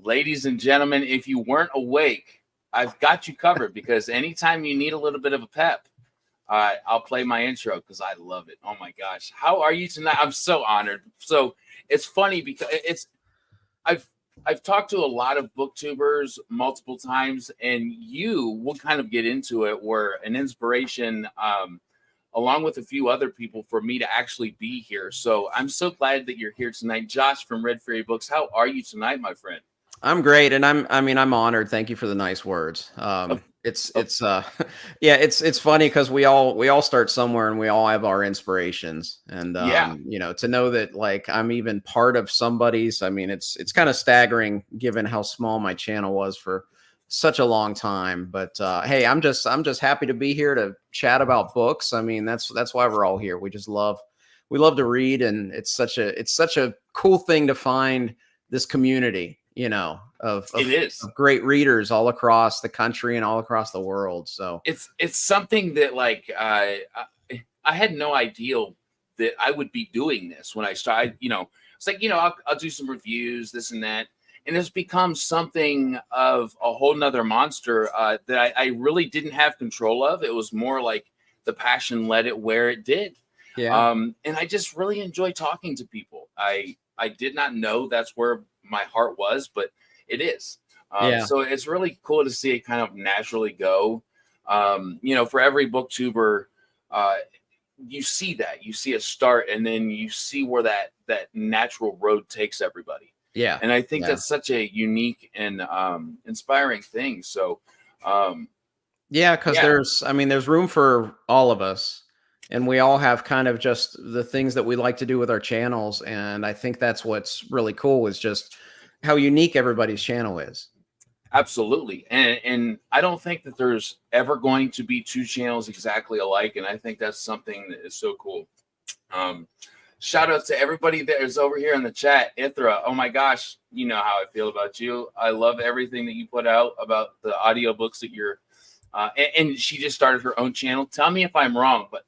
Ladies and gentlemen, if you weren't awake, I've got you covered because anytime you need a little bit of a pep, I'll play my intro because I love it. Oh my gosh. How are you tonight? I'm so honored. So it's funny because I've talked to a lot of booktubers multiple times, and we'll kind of get into it, were an inspiration along with a few other people for me to actually be here. So I'm so glad that you're here tonight. Josh from Red Fairy Books, how are you tonight, my friend? I'm great, and I'm honored. Thank you for the nice words. Yeah, it's funny because we all start somewhere, and we all have our inspirations, and Yeah, to know that like I'm even part of somebody's. I mean, it's kind of staggering given how small my channel was for such a long time. But hey, I'm just happy to be here to chat about books. I mean, that's why we're all here. We love to read, and it's such a cool thing to find this community, of it is. great readers all across the country and all across the world. So It's something that I had no idea that I would be doing this when I started. It's like I'll do some reviews, this and that, and it's become something of a whole nother monster that I really didn't have control of. It was more like the passion led it where it did. yeah. And I just really enjoy talking to people. I did not know that's where my heart was, but it is. Yeah. So it's really cool to see it kind of naturally go. For every booktuber, you see a start, and then you see where that natural road takes everybody. Yeah. And I think Yeah. that's such a unique and inspiring thing. So, Yeah, because there's room for all of us, and we all have kind of just the things that we like to do with our channels. And I think that's what's really cool is just how unique everybody's channel is. absolutely. And I don't think that there's ever going to be two channels exactly alike. And I think that's something that is so cool. Shout out to everybody that is over here in the chat. Ithra, oh my gosh, you know how I feel about you. I love everything that you put out about the audiobooks that you're and she just started her own channel. Tell me if I'm wrong, but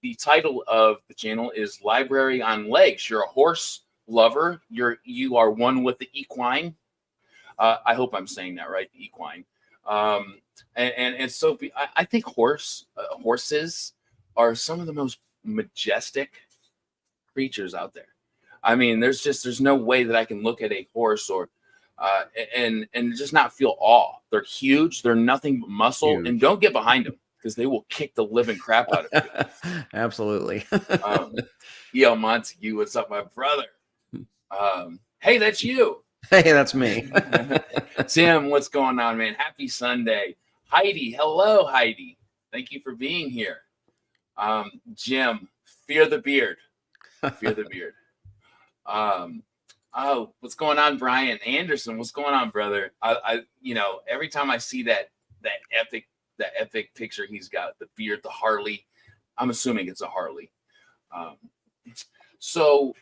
the title of the channel is Library on Legs. You're a horse lover. You are one with the equine. I hope I'm saying that right, the equine. And so I think horses are some of the most majestic creatures out there. I mean, there's no way that I can look at a horse or and just not feel awe. They're huge. They're nothing but muscle. Huge. And don't get behind them because they will kick the living crap out of you. Absolutely. Yo, Montague, what's up, my brother? Hey, that's you. Hey, that's me. Tim, what's going on, man? Happy Sunday. Heidi, hello, Heidi. Thank you for being here. Jim, fear the beard. Fear the beard. Oh, what's going on, Brian Anderson? What's going on, brother? I every time I see that epic picture he's got, the beard, the Harley. I'm assuming it's a Harley. So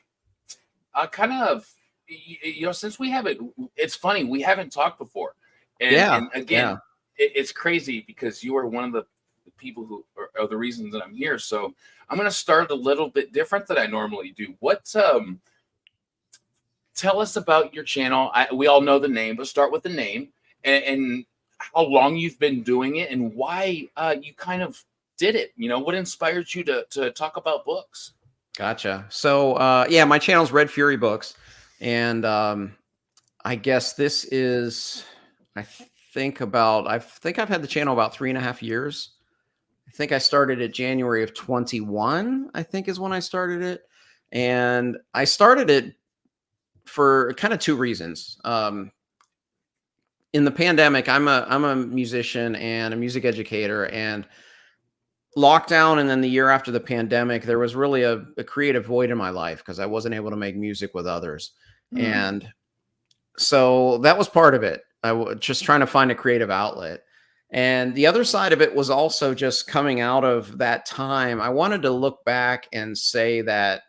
kind of, since we haven't, it's funny, we haven't talked before. And again, it's crazy because you are one of the people who are the reasons that I'm here. So I'm going to start a little bit different than I normally do. Tell us about your channel. We all know the name, but start with the name and how long you've been doing it and why you kind of did it. What inspired you to talk about books? Gotcha. So, my channel's Red Fury Books. And I guess this is, I think I've had the channel about 3.5 years. I think I started it January of 21, I think is when I started it. And I started it for kind of two reasons. In the pandemic, I'm a musician and a music educator, and lockdown and then the year after the pandemic, there was really a creative void in my life because I wasn't able to make music with others. And so that was part of it. I was just trying to find a creative outlet. And the other side of it was also just coming out of that time. I wanted to look back and say that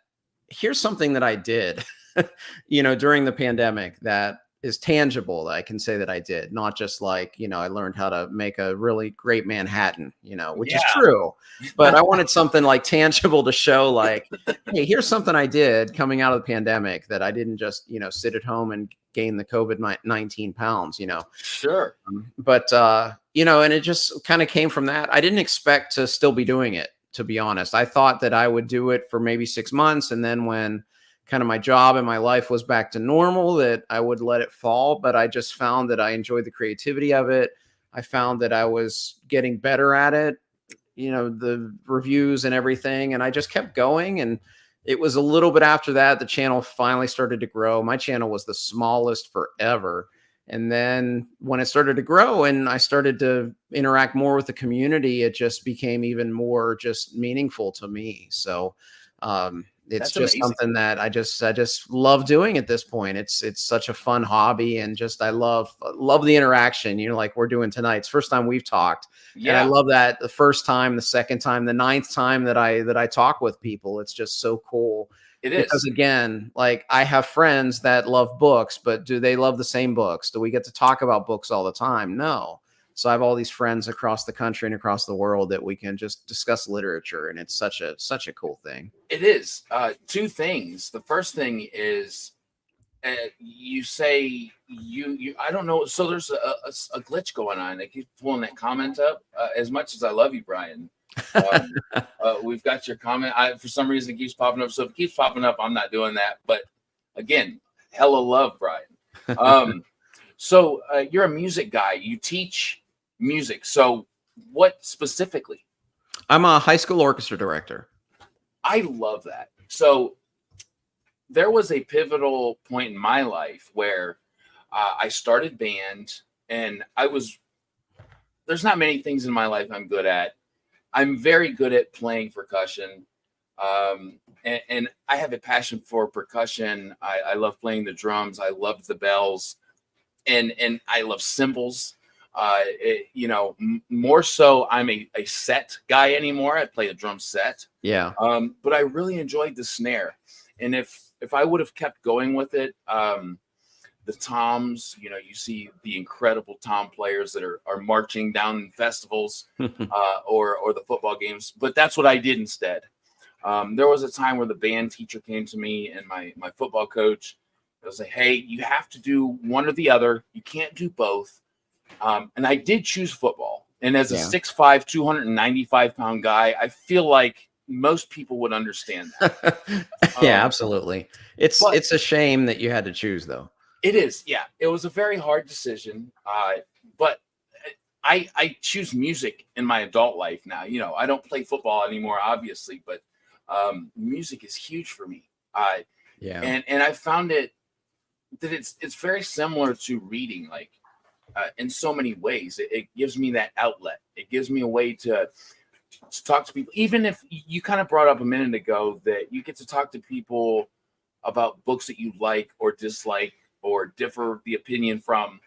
here's something that I did, during the pandemic that is tangible that I can say that I did, not just like, I learned how to make a really great Manhattan, which is true, but I wanted something like tangible to show like, hey, here's something I did coming out of the pandemic that I didn't just, sit at home and gain the COVID-19 pounds, Sure. But, and it just kind of came from that. I didn't expect to still be doing it, to be honest. I thought that I would do it for maybe 6 months. And then when kind of my job and my life was back to normal, that I would let it fall. But I just found that I enjoyed the creativity of it. I found that I was getting better at it, the reviews and everything. And I just kept going. And it was a little bit after that, the channel finally started to grow. My channel was the smallest forever. And then when it started to grow and I started to interact more with the community, it just became even more just meaningful to me. So, it's That's just amazing. something that I just love doing at this point. It's such a fun hobby, and just I love the interaction. Like we're doing tonight. It's the first time we've talked, and I love that the first time, the second time, the ninth time that I talk with people. It's just so cool. It is. Because again, like I have friends that love books, but do they love the same books? Do we get to talk about books all the time? No. So I have all these friends across the country and across the world that we can just discuss literature. And it's such a cool thing. It is. Two things. The first thing is you say I don't know. So there's a glitch going on. I keep pulling that comment up. As much as I love you, Brian, we've got your comment. For some reason, it keeps popping up. So if it keeps popping up, I'm not doing that. But again, hella love, Brian. So you're a music guy. You teach music. So what specifically? I'm a high school orchestra director. I love that. So there was a pivotal point in my life where I started band, and there's not many things in my life I'm good at. I'm very good at playing percussion. And I have a passion for percussion. I love playing the drums. I love the bells, and I love cymbals. More so I'm a set guy anymore. I play a drum set. Yeah. But I really enjoyed the snare. And if I would have kept going with it, the toms, you see the incredible tom players that are marching down festivals or the football games. But that's what I did instead. There was a time where the band teacher came to me and my football coach. I was like, hey, you have to do one or the other. You can't do both. And I did choose football. And as a 6'5", 295-pound guy, I feel like most people would understand that. Yeah, absolutely. It's a shame that you had to choose, though. It is. Yeah, it was a very hard decision. But I choose music in my adult life now. I don't play football anymore, obviously, but music is huge for me. And I found that it's very similar to reading, like in so many ways. It gives me that outlet. It gives me a way to talk to people. Even if you kind of brought up a minute ago that you get to talk to people about books that you like or dislike or differ the opinion from.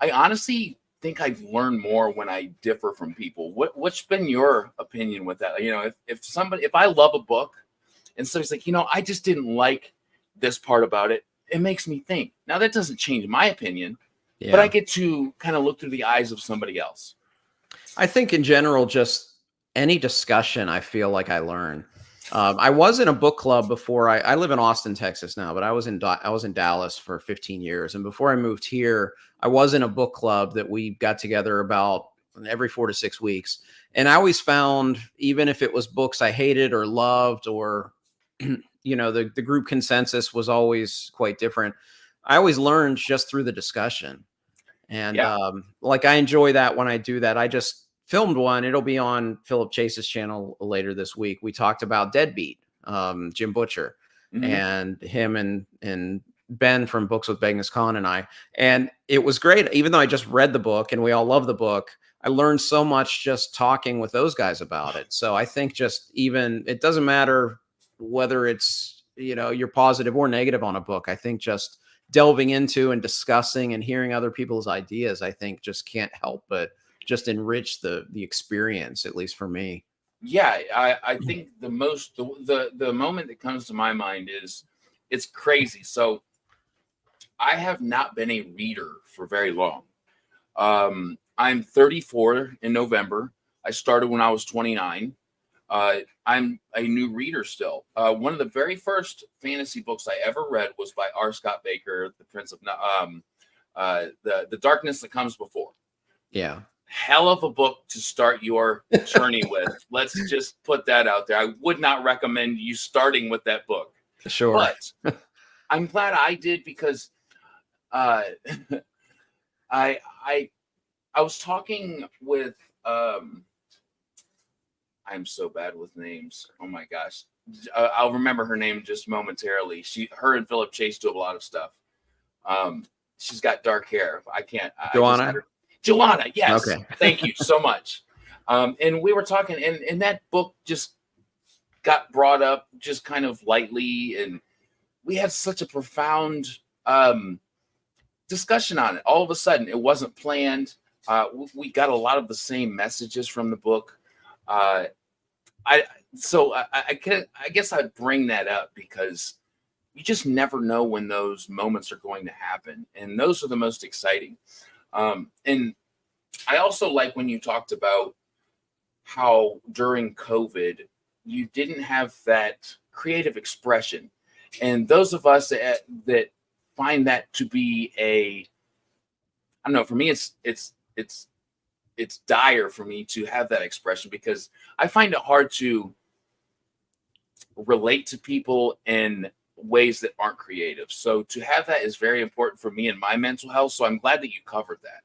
I honestly think I've learned more when I differ from people. What's been your opinion with that? If I love a book and somebody's like, I just didn't like this part about it, it makes me think. Now that doesn't change my opinion, but I get to kind of look through the eyes of somebody else. I think in general, just any discussion, I feel like I learn. I was in a book club before. I live in Austin, Texas now, but I was in Dallas for 15 years. And before I moved here, I was in a book club that we got together about every 4 to 6 weeks. And I always found, even if it was books I hated or loved, or, the group consensus was always quite different, I always learned just through the discussion. And I enjoy that when I do that. I just filmed one. It'll be on Philip Chase's channel later this week. We talked about Deadbeat, Jim Butcher, and him and Ben from Books with Genghis Khan and I. And it was great. Even though I just read the book and we all love the book, I learned so much just talking with those guys about it. So I think it doesn't matter whether it's, you're positive or negative on a book. I think just delving into and discussing and hearing other people's ideas, I think just can't help but just enrich the experience, at least for me. Yeah, I think the moment that comes to my mind is it's crazy. So I have not been a reader for very long. I'm 34 in November. I started when I was 29. I'm a new reader still. One of the very first fantasy books I ever read was by R. Scott Baker, The Prince of the Darkness That Comes Before. Yeah. Hell of a book to start your journey with. Let's just put that out there. I would not recommend you starting with that book. Sure. But I'm glad I did, because I was talking with I'm so bad with names. Oh my gosh. I'll remember her name just momentarily. Her and Philip Chase do a lot of stuff. She's got dark hair. Joanna? Joanna, yes. Okay. Thank you so much. And we were talking, and that book just got brought up just kind of lightly, and we had such a profound discussion on it. All of a sudden, it wasn't planned. We got a lot of the same messages from the book. I guess I'd bring that up because you just never know when those moments are going to happen, and those are the most exciting. And I also like when you talked about how during COVID you didn't have that creative expression, and those of us that find that to be I don't know, for me it's dire for me to have that expression, because I find it hard to relate to people in ways that aren't creative. So to have that is very important for me and my mental health. So I'm glad that you covered that.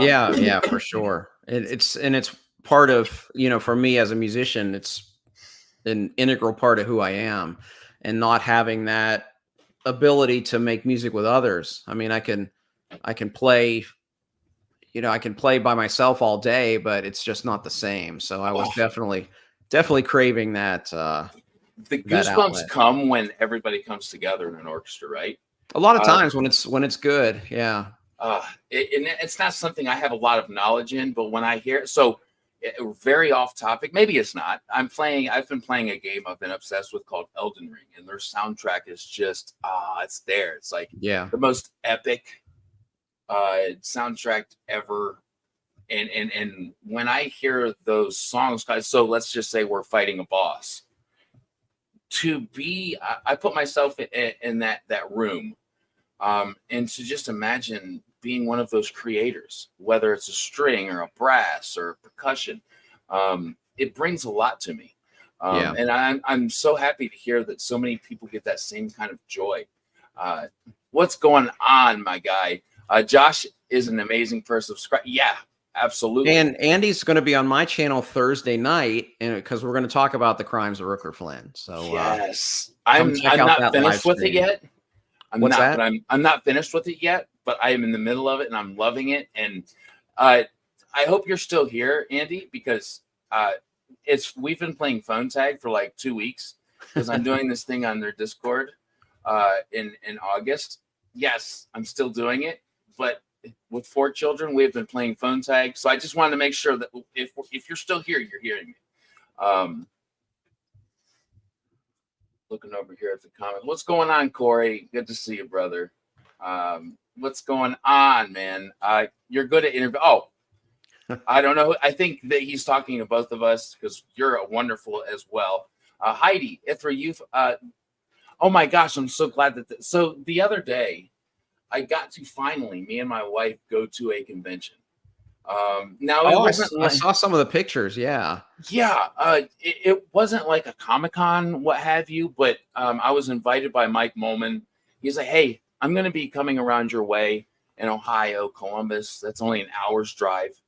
Yeah, for sure. It's part of, for me as a musician, it's an integral part of who I am, and not having that ability to make music with others. I mean, I can play, I can play by myself all day, but it's just not the same. So I was definitely craving that. The goosebumps come when everybody comes together in an orchestra, right? A lot of times when it's good. Yeah. It's not something I have a lot of knowledge in, but when I hear, very off topic, maybe it's not. I've been playing a game I've been obsessed with called Elden Ring, and their soundtrack is just, it's there. It's like the most epic soundtrack ever. And when I hear those songs, guys, so let's just say we're fighting a boss. I put myself in that room, and to just imagine being one of those creators, whether it's a string or a brass or percussion, it brings a lot to me. And I'm so happy to hear that so many people get that same kind of joy. What's going on, my guy? Josh is an amazing person. Yeah, absolutely. And Andy's going to be on my channel Thursday night, and because we're going to talk about the crimes of Rooker Flynn. So yes, I'm not finished with it yet. I'm not finished with it yet, but I am in the middle of it, and I'm loving it. And I hope you're still here, Andy, because we've been playing phone tag for like 2 weeks, because I'm doing this thing on their Discord in August. Yes, I'm still doing it, but with 4 children, we have been playing phone tag. So I just wanted to make sure that if you're still here, you're hearing me. Looking over here at the comments. What's going on, Corey? Good to see you, brother. What's going on, man? You're good at interview. Oh, I don't know. I think that he's talking to both of us, because you're wonderful as well. Heidi, Ithra, oh my gosh, I'm so glad that. So the other day, I got to finally, me and my wife, go to a convention. I saw some of the pictures. Yeah. It wasn't like a Comic-Con, what have you, but I was invited by Mike Molman. He's like, hey, I'm going to be coming around your way in Ohio, Columbus. That's only an hour's drive.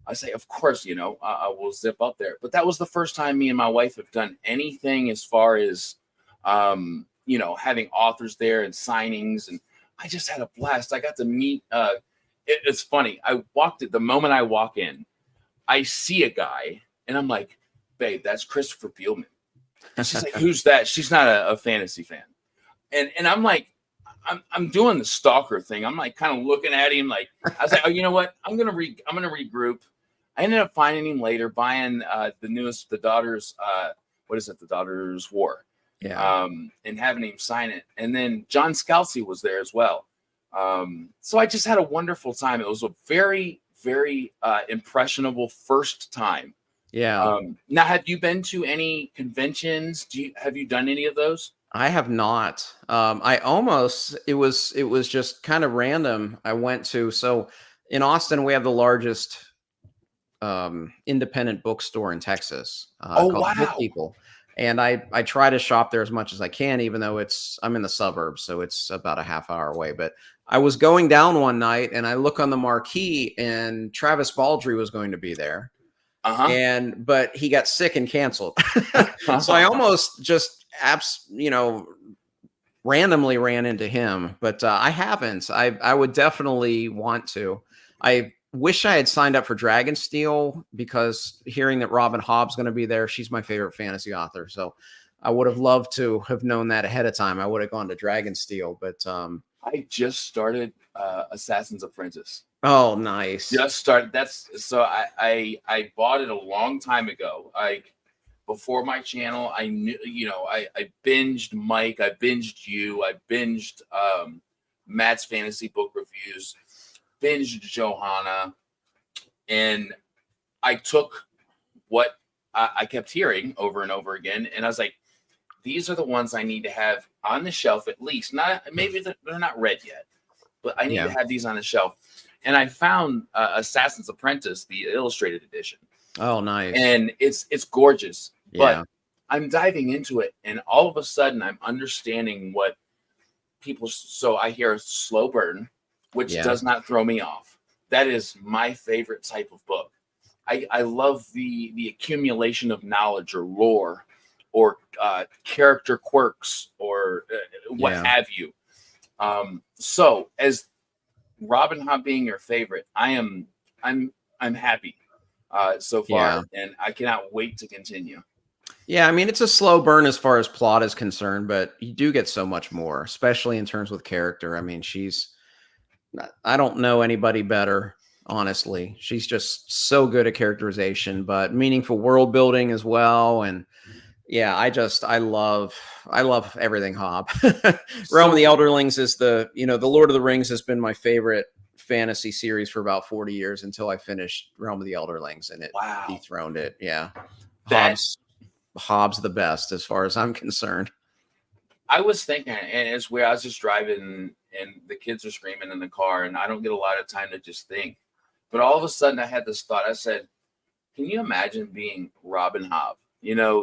I say, of course, I will zip up there. But that was the first time me and my wife have done anything as far as, having authors there and signings. And I just had a blast. I got to meet, it's funny. The moment I walk in, I see a guy and I'm like, babe, that's Christopher Beelman. And she's like, who's that? She's not a fantasy fan. And I'm like, I'm doing the stalker thing. I'm like kind of looking at him like, I was like, oh, you know what? I'm gonna regroup. I ended up finding him later, buying the Daughter's The Daughter's War. Yeah. And having him sign it. And then John Scalzi was there as well. So I just had a wonderful time. It was a very, very impressionable first time. Yeah. Now, have you been to any conventions? Have you done any of those? I have not. I almost it was just kind of random. I went to so in Austin we have the largest independent bookstore in Texas Oh, called the Book wow. People, and I try to shop there as much as I can, even though I'm in the suburbs, so it's about a half hour away. But I was going down one night and I look on the marquee and Travis Baldree was going to be there, Uh but he got sick and canceled. So I huh. almost just randomly ran into him, but I haven't. I would definitely want to. I wish I had signed up for Dragonsteel because hearing that Robin Hobb's going to be there, she's my favorite fantasy author. So I would have loved to have known that ahead of time. I would have gone to Dragonsteel, but I just started Assassin's Apprentice. oh, nice. Just started. That's so I bought it a long time ago. Like before my channel, I knew, I binged Mike, I binged you, I binged Matt's fantasy book reviews, binged Johanna, and I took what I kept hearing over and over again, and I was like, these are the ones I need to have on the shelf at least. Not maybe they're not read yet, but I need to Yeah. have these on the shelf. And I found Assassin's Apprentice, the illustrated edition, Oh, nice. and it's gorgeous. But Yeah. I'm diving into it, and all of a sudden, I'm understanding what people. So I hear slow burn, which Yeah. does not throw me off. That is my favorite type of book. I love the accumulation of knowledge or lore or character quirks or what Yeah. have you. So as Robin Hood being your favorite, I'm happy so Yeah. far, and I cannot wait to continue. Yeah, I mean, it's a slow burn as far as plot is concerned, but you do get so much more, especially in terms with character. I mean, I don't know anybody better, honestly. She's just so good at characterization, but meaningful world building as well. And yeah, I love everything Hob. Realm of the So Elderlings is the Lord of the Rings has been my favorite fantasy series for about 40 years until I finished Realm of the Elderlings and it wow, dethroned it. Yeah. that Hobbs Hobbs the best as far as I'm concerned. I was thinking, and it's where I was just driving, and the kids are screaming in the car, and I don't get a lot of time to just think. But all of a sudden, I had this thought. I said, "Can you imagine being Robin Hobb?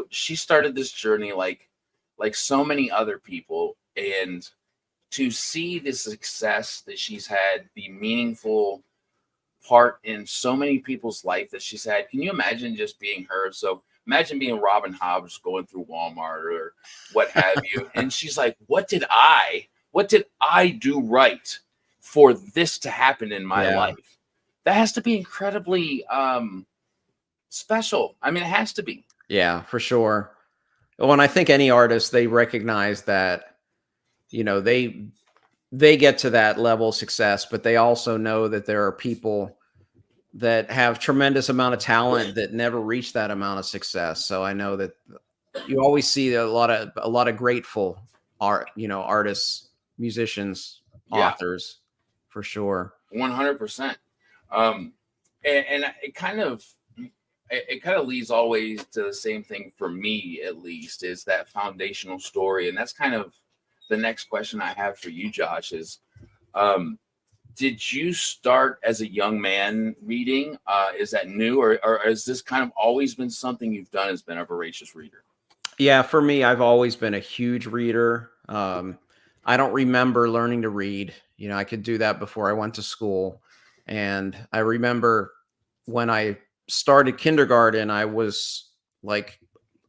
She started this journey like so many other people, and to see the success that she's had, the meaningful part in so many people's life that she's had. Can you imagine just being her? So imagine being Robin Hobbs going through Walmart or what have you. And she's like, what did I do right for this to happen in my Yeah. life? That has to be incredibly special. I mean, it has to be. Yeah, for sure. Well, and I think any artist, they recognize that, you know, they get to that level of success, but they also know that there are people that have tremendous amount of talent that never reach that amount of success. So I know that you always see a lot of grateful artists, musicians, Yeah, authors, for sure. 100%. Um, and it kind of leads always to the same thing for me, at least, is that foundational story. And that's kind of the next question I have for you, Josh, is um, did you start as a young man reading? Is that new, or has this kind of always been something you've done as been a voracious reader? Yeah, for me, I've always been a huge reader. I don't remember learning to read. You know, I could do that before I went to school. And I remember when I started kindergarten, I was like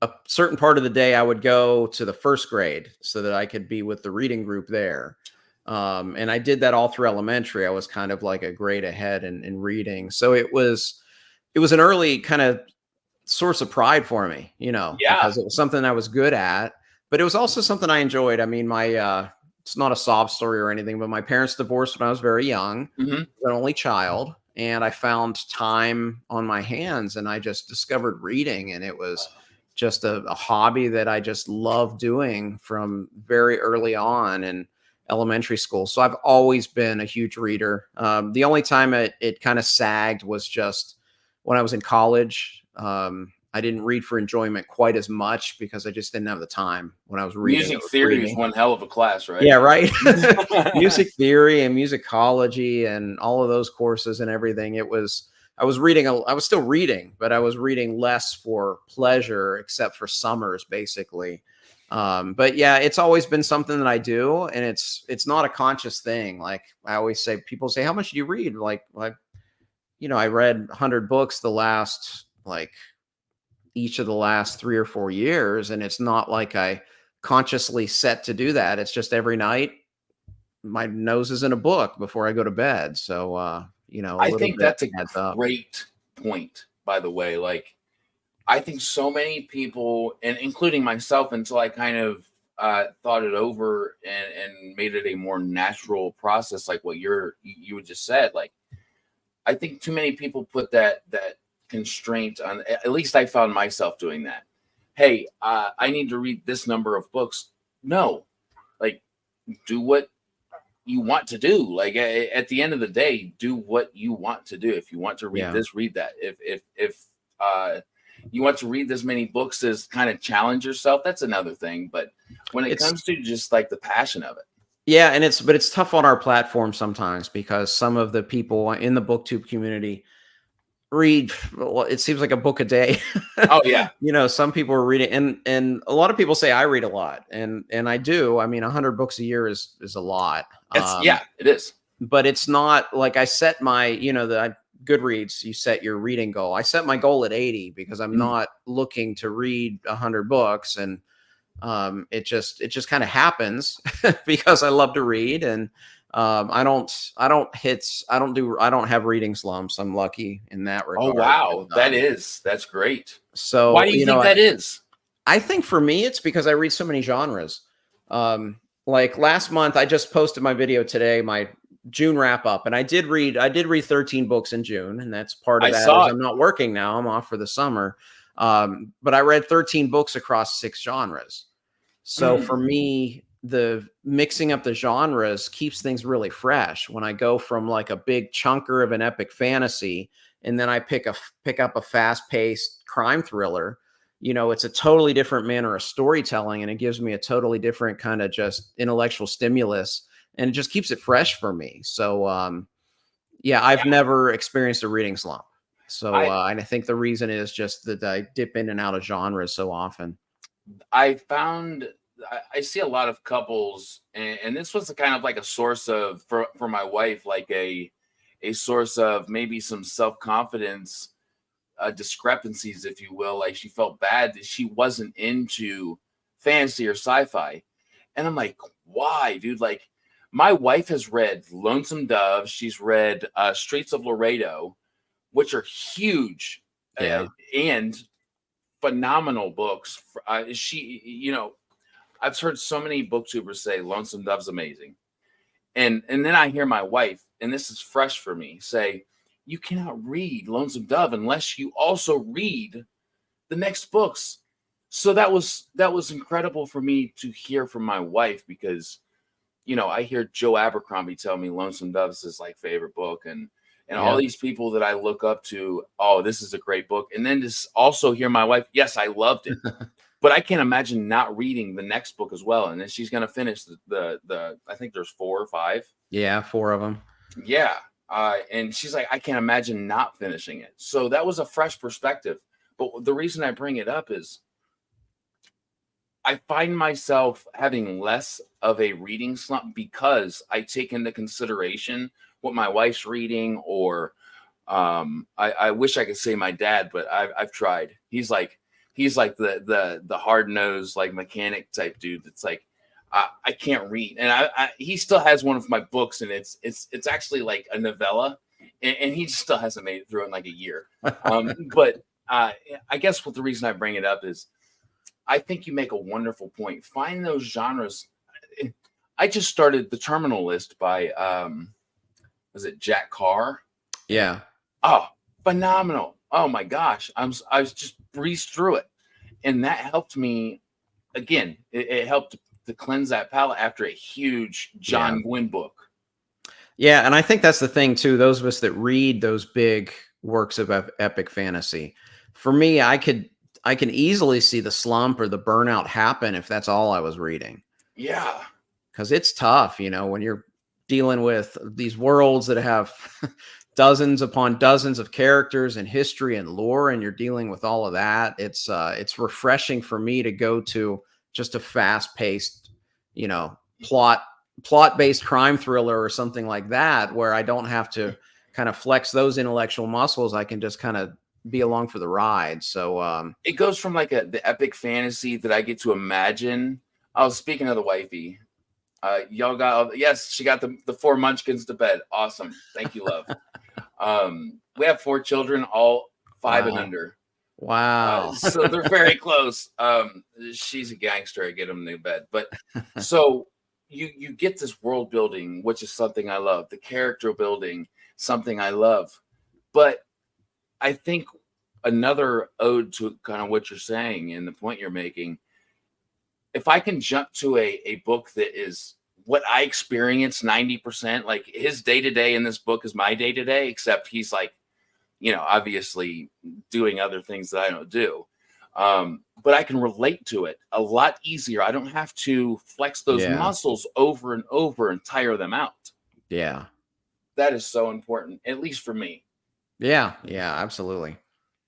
a certain part of the day, I would go to the first grade so that I could be with the reading group there. And I did that all through elementary. I was kind of like a grade ahead in reading. So it was an early kind of source of pride for me, Yeah. because it was something I was good at, but it was also something I enjoyed. I mean, it's not a sob story or anything, but my parents divorced when I was very young, Hmm. an only child, and I found time on my hands and I just discovered reading. And it was just a hobby that I just loved doing from very early on. And elementary school. So I've always been a huge reader. The only time it kind of sagged was just when I was in college. I didn't read for enjoyment quite as much because I just didn't have the time when I was reading. Music theory is one hell of a class, right? Yeah, right. Music theory and musicology and all of those courses and everything. I was still reading, but I was reading less for pleasure, except for summers, basically. But yeah, it's always been something that I do, and it's not a conscious thing. Like I always say, people say, how much do you read? Like, I read 100 books each of the last 3 or 4 years. And it's not like I consciously set to do that. It's just every night my nose is in a book before I go to bed. So, I think that's a great point, by the way. Like, I think so many people, and including myself, until I kind of thought it over and made it a more natural process, like what you just said. Like, I think too many people put that constraint on. At least I found myself doing that. Hey, I need to read this number of books. No, like, do what you want to do. Like, at the end of the day, do what you want to do. If you want to read this, read that. If you want to read as many books as kind of challenge yourself, that's another thing. But when it comes to just like the passion of it. Yeah. And it's tough on our platform sometimes because some of the people in the Booktube community read, well, it seems like a book a day. Oh yeah. Some people are reading, and a lot of people say I read a lot, and I do. I mean, 100 books a year is a lot. Yeah, it is. But it's not like I set my, the Goodreads, you set your reading goal. I set my goal at 80 because I'm not looking to read 100 books, and it just kind of happens because I love to read, and I don't have reading slumps. I'm lucky in that regard. Oh wow, that's great. So why do you think that is? I think for me, it's because I read so many genres. Like last month, I just posted my video today, my June wrap up, and I did read 13 books in June, and that's part of that. I'm not working now; I'm off for the summer. But I read 13 books across 6 genres. So for me, the mixing up the genres keeps things really fresh. When I go from like a big chunker of an epic fantasy, and then I pick up a fast-paced crime thriller, it's a totally different manner of storytelling, and it gives me a totally different kind of just intellectual stimulus, and it just keeps it fresh for me. So I've never experienced a reading slump. So I think the reason is just that I dip in and out of genres so often. I see a lot of couples, and this was kind of like a source of, for my wife, like a source of maybe some self-confidence discrepancies, if you will. Like, she felt bad that she wasn't into fantasy or sci-fi. And I'm like, why, dude? Like, my wife has read Lonesome Dove. She's read Streets of Laredo, which are huge and phenomenal books. I've heard so many booktubers say Lonesome Dove's amazing. And then I hear my wife, and this is fresh for me, say, you cannot read Lonesome Dove unless you also read the next books. So that was incredible for me to hear from my wife, because, I hear Joe Abercrombie tell me Lonesome Dove is his like favorite book, and all these people that I look up to, oh, this is a great book. And then just also hear my wife, yes, I loved it. But I can't imagine not reading the next book as well. And then she's going to finish the I think there's 4 or 5. Yeah, 4 of them. Yeah. And she's like, I can't imagine not finishing it. So that was a fresh perspective. But the reason I bring it up is I find myself having less of a reading slump because I take into consideration what my wife's reading, or I wish I could say my dad, but I've tried. He's like the hard-nosed, like, mechanic type dude that's like, I can't read. And he still has one of my books, and it's actually like a novella, and he still hasn't made it through in like a year. But I guess what the reason I bring it up is I think you make a wonderful point. Find those genres. I just started The Terminal List by, was it Jack Carr? Yeah. Oh, phenomenal. Oh my gosh. I was just breezed through it. And that helped me. Again, it helped to cleanse that palate after a huge John Gwynne book. Yeah, and I think that's the thing too. Those of us that read those big works of epic fantasy, for me, I can easily see the slump or the burnout happen if that's all I was reading. Yeah, because it's tough, when you're dealing with these worlds that have dozens upon dozens of characters and history and lore, and you're dealing with all of that. It's refreshing for me to go to just a fast-paced, plot-based crime thriller or something like that, where I don't have to kind of flex those intellectual muscles. I can just kind of be along for the ride. So it goes from like the epic fantasy that I get to imagine. Oh, speaking of the wifey, y'all got, yes, she got the 4 munchkins to bed. Awesome. Thank you, love. We have 4 children, all 5 and under. Wow. So they're very close. She's a gangster. I get them to bed. But so you get this world building, which is something I love. The character building, something I love. But I think another ode to kind of what you're saying and the point you're making, if I can jump to a book that is what I experience 90%, like his day-to-day in this book is my day-to-day, except he's like, obviously doing other things that I don't do. But I can relate to it a lot easier. I don't have to flex those muscles over and over and tire them out. Yeah. That is so important, at least for me. Yeah, absolutely.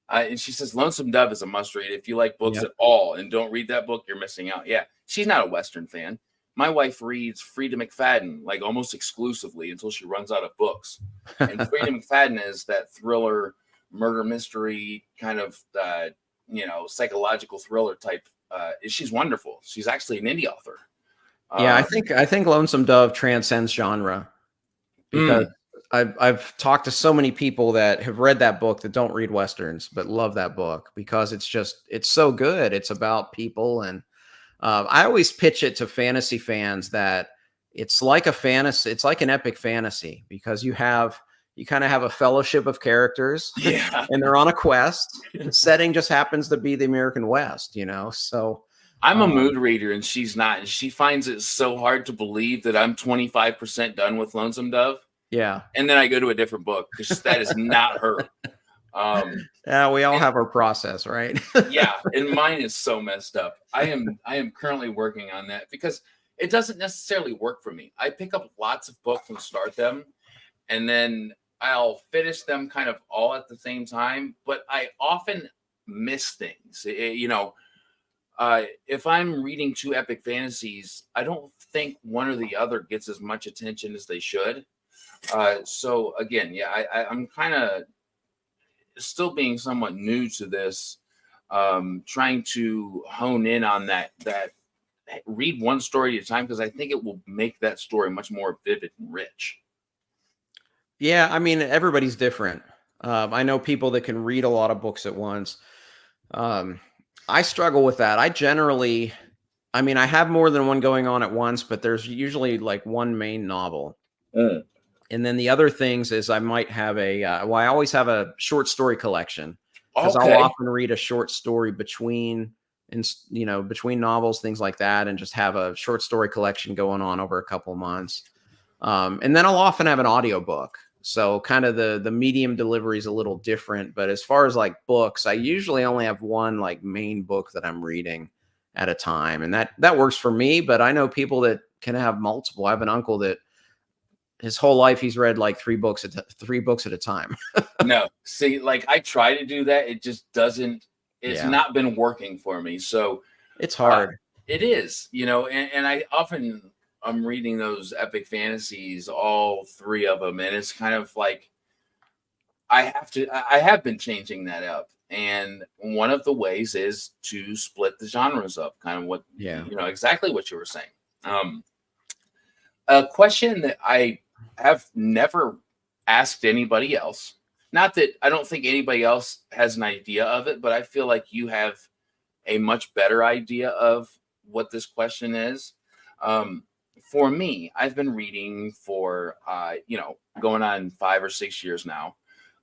And she says, Lonesome Dove is a must read. If you like books at all and don't read that book, you're missing out. Yeah, she's not a Western fan. My wife reads Frida McFadden like almost exclusively until she runs out of books. And Frida McFadden is that thriller, murder mystery kind of, psychological thriller type. She's wonderful. She's actually an indie author. Yeah, I think Lonesome Dove transcends genre, because I've talked to so many people that have read that book that don't read Westerns, but love that book because it's so good. It's about people. And I always pitch it to fantasy fans that it's like an epic fantasy, because you kind of have a fellowship of characters and they're on a quest. The setting just happens to be the American West, so I'm a mood reader and she's not, and she finds it so hard to believe that I'm 25% done with Lonesome Dove. Yeah. And then I go to a different book because that is not her. Yeah, we all have our process, right? Yeah, and mine is so messed up. I am currently working on that because it doesn't necessarily work for me. I pick up lots of books and start them, and then I'll finish them kind of all at the same time, but I often miss things. If I'm reading 2 epic fantasies, I don't think one or the other gets as much attention as they should. So again, I'm kind of still being somewhat new to this, trying to hone in on that read one story at a time, because I think it will make that story much more vivid and rich. Yeah, I mean, everybody's different. I know people that can read a lot of books at once. I struggle with that. I have more than one going on at once, but there's usually like one main novel. And then the other things is I might have I always have a short story collection, because I'll often read a short story between novels, things like that, and just have a short story collection going on over a couple of months. And then I'll often have an audiobook. So kind of the medium delivery is a little different, but as far as like books, I usually only have one like main book that I'm reading at a time. And that works for me, but I know people that can have multiple. I have an uncle that his whole life he's read like 3 books at a time. No, see, like I try to do that. It just doesn't, it's not been working for me. So it's hard. It is, and I often, I'm reading those epic fantasies, all 3 of them. And it's kind of like, I have been changing that up. And one of the ways is to split the genres up, kind of what, exactly what you were saying. A question that I have never asked anybody else, not that I don't think anybody else has an idea of it, but I feel like you have a much better idea of what this question is. For me, I've been reading for, going on 5 or 6 years now.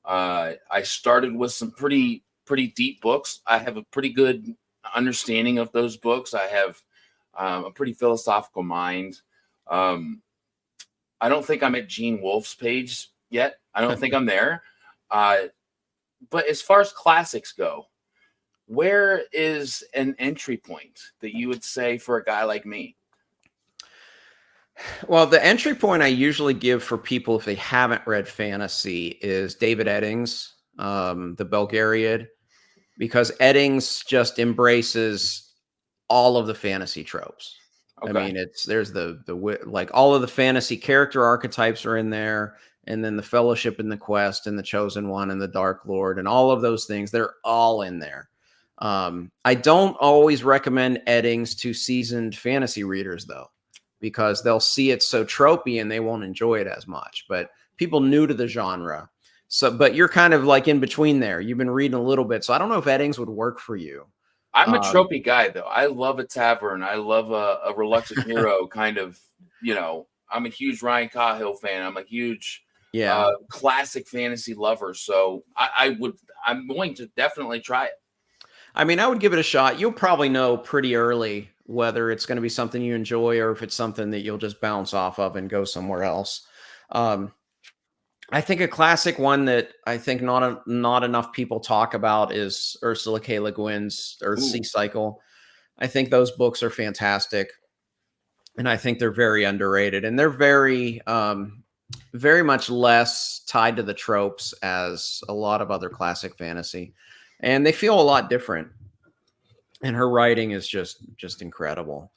I started with some pretty deep books. I have a pretty good understanding of those books. I have a pretty philosophical mind. I don't think I'm at Gene Wolfe's page yet. I don't think I'm there. But as far as classics go, where is an entry point that you would say for a guy like me? Well, the entry point I usually give for people if they haven't read fantasy is David Eddings, the Belgariad, because Eddings just embraces all of the fantasy tropes. Okay. I mean, there's like all of the fantasy character archetypes are in there, and then the Fellowship and the Quest and the Chosen One and the Dark Lord and all of those things, they're all in there. I don't always recommend Eddings to seasoned fantasy readers though, because they'll see it so tropey and they won't enjoy it as much. But people new to the genre. So, but you're kind of like in between there. You've been reading a little bit. So I don't know if Eddings would work for you. I'm a tropey guy though. I love a tavern. I love a reluctant hero kind of, I'm a huge Ryan Cahill fan. I'm a huge classic fantasy lover. So I'm going to definitely try it. I mean, I would give it a shot. You'll probably know pretty early whether it's going to be something you enjoy or if it's something that you'll just bounce off of and go somewhere else. I think a classic one that I think not enough people talk about is Ursula K. Le Guin's Earthsea Cycle. I think those books are fantastic, and I think they're very underrated, and they're very, very much less tied to the tropes as a lot of other classic fantasy, and they feel a lot different. And her writing is just incredible.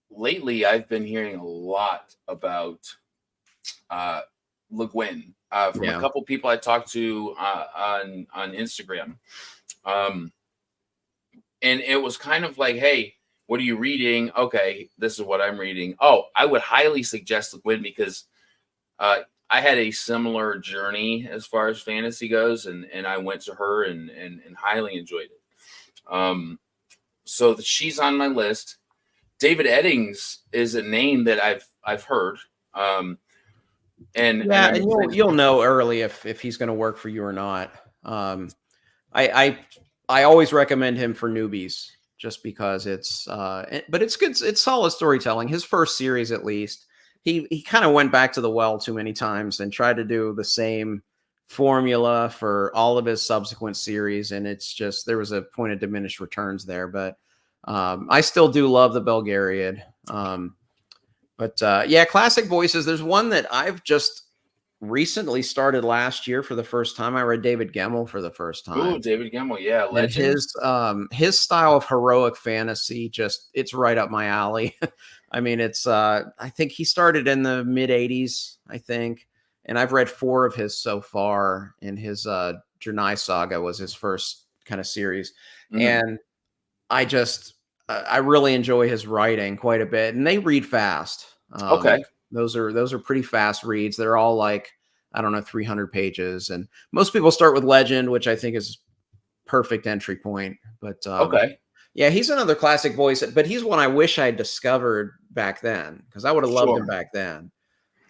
Lately, I've been hearing a lot about Le Guin from a couple people I talked to on Instagram. And it was kind of like, hey, what are you reading? Okay, this is what I'm reading. Oh, I would highly suggest Le Guin because I had a similar journey as far as fantasy goes, and I went to her and highly enjoyed it. So she's on my list. David Eddings is a name that I've heard. And you'll know early if he's going to work for you or not. I always recommend him for newbies just because but it's good. It's solid storytelling. His first series, at least, he kind of went back to the well too many times and tried to do the same formula for all of his subsequent series. And it's just, there was a point of diminished returns there, but I still do love the Belgariad. But classic voices. There's one that I've just recently started last year for the first time. I read David Gemmell for the first time. Oh, David Gemmell, yeah, legend. And his style of heroic fantasy, it's right up my alley. I mean, I think he started in the mid '80s, I think, and I've read 4 of his so far. And his Journey Saga was his first kind of series, and I really enjoy his writing quite a bit, and they read fast. Okay. Those are pretty fast reads. They're all like, I don't know, 300 pages. And most people start with Legend, which I think is perfect entry point. But okay. Yeah, he's another classic voice, but he's one I wish I had discovered back then because I would have loved him back then.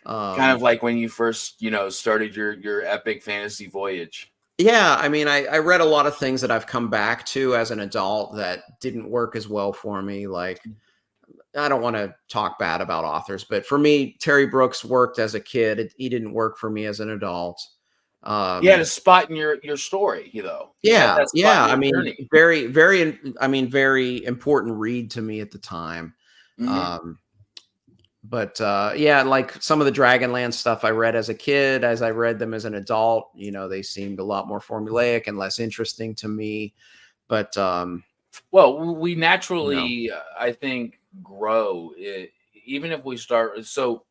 Kind of like when you first, started your epic fantasy voyage. Yeah, I mean, I read a lot of things that I've come back to as an adult that didn't work as well for me. Like, I don't want to talk bad about authors, but for me, Terry Brooks worked as a kid. He didn't work for me as an adult. He had a spot in your story, though. Yeah. I mean, very, very, very important read to me at the time. But like some of the Dragonlance stuff I read as a kid, as I read them as an adult, they seemed a lot more formulaic and less interesting to me. But well, we naturally, I think, grow even if we start. So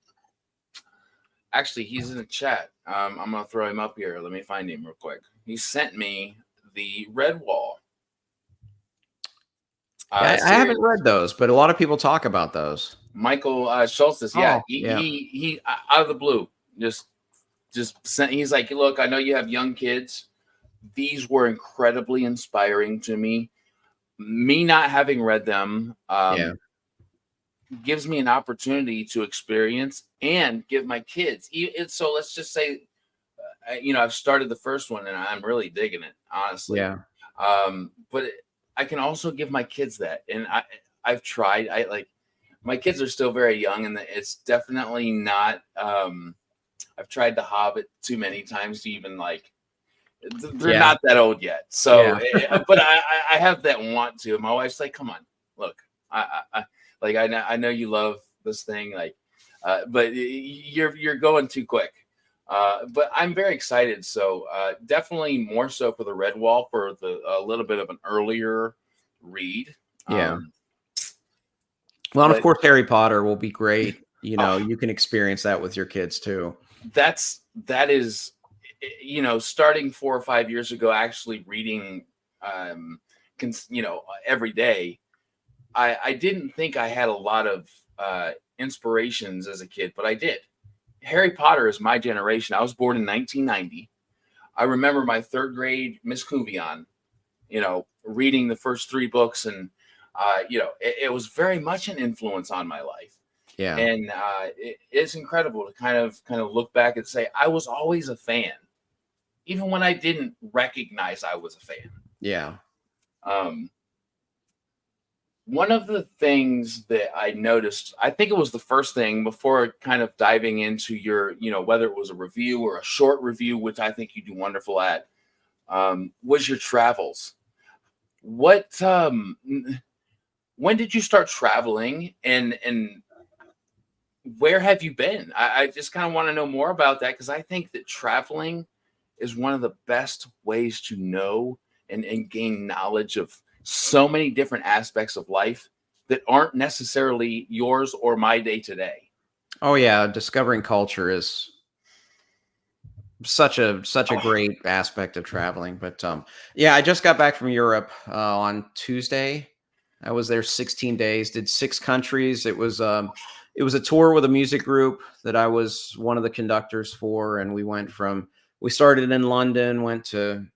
actually, he's in the chat. I'm gonna throw him up here. Let me find him real quick. He sent me the Redwall. I haven't read those, but a lot of people talk about those. Michael Schultz, he out of the blue just sent. He's like, look, I know you have young kids. These were incredibly inspiring to me. Me not having read them gives me an opportunity to experience and give my kids. So let's just say, I've started the first one and I'm really digging it, honestly. Yeah. But I can also give my kids that, and I've tried. I like my kids are still very young, and it's definitely not. I've tried the Hobbit too many times to even like. They're Yeah. not that old yet, so. Yeah. But I have that want to. My wife's like, "Come on, look, like I know you love this thing, like, but you're going too quick." But I'm very excited. So definitely more so for the Redwall for a little bit of an earlier read. Yeah. Um, Well, and of but course, Harry Potter will be great. You know, oh, you can experience that with your kids too. that is, starting 4 or 5 years ago, actually reading, every day. I didn't think I had a lot of inspirations as a kid, but I did. Harry Potter is my generation. I was born in 1990. I remember my third grade Miss Cuvion, reading the first three books, and it was very much an influence on my life. Yeah. And it's incredible to kind of look back and say I was always a fan, even when I didn't recognize I was a fan. Yeah. Um, One of the things that I noticed, I think it was the first thing before kind of diving into your, whether it was a review or a short review, which I think you do wonderful at, was your travels. What, when did you start traveling, and where have you been? I just kind of want to know more about that, because I think that traveling is one of the best ways to know and gain knowledge of so many different aspects of life that aren't necessarily yours or my day to day. Oh yeah, discovering culture is such a Oh, great aspect of traveling. But yeah, I just got back from Europe on Tuesday. I was there 16 days, did 6 countries. It was a tour with a music group that I was one of the conductors for, and we started in London, went to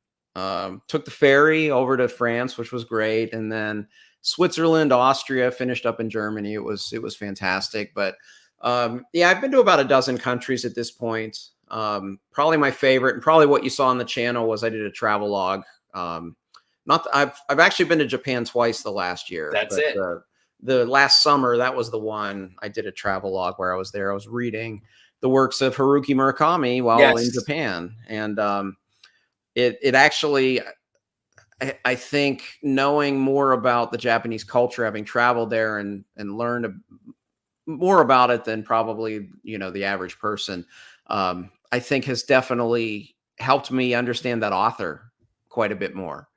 took the ferry over to France, which was great, and then Switzerland, Austria, finished up in Germany. It was fantastic. But yeah, I've been to about a dozen countries at this point. Probably my favorite, and probably what you saw on the channel, was I did a travel log. Not I've actually been to Japan twice the last year, that's but it. the last summer, that was the one I did a travel log where I was there. I was reading the works of Haruki Murakami while in Yes. Japan, and it actually, I think, knowing more about the Japanese culture, having traveled there and learned more about it than probably the average person, I think has definitely helped me understand that author quite a bit more,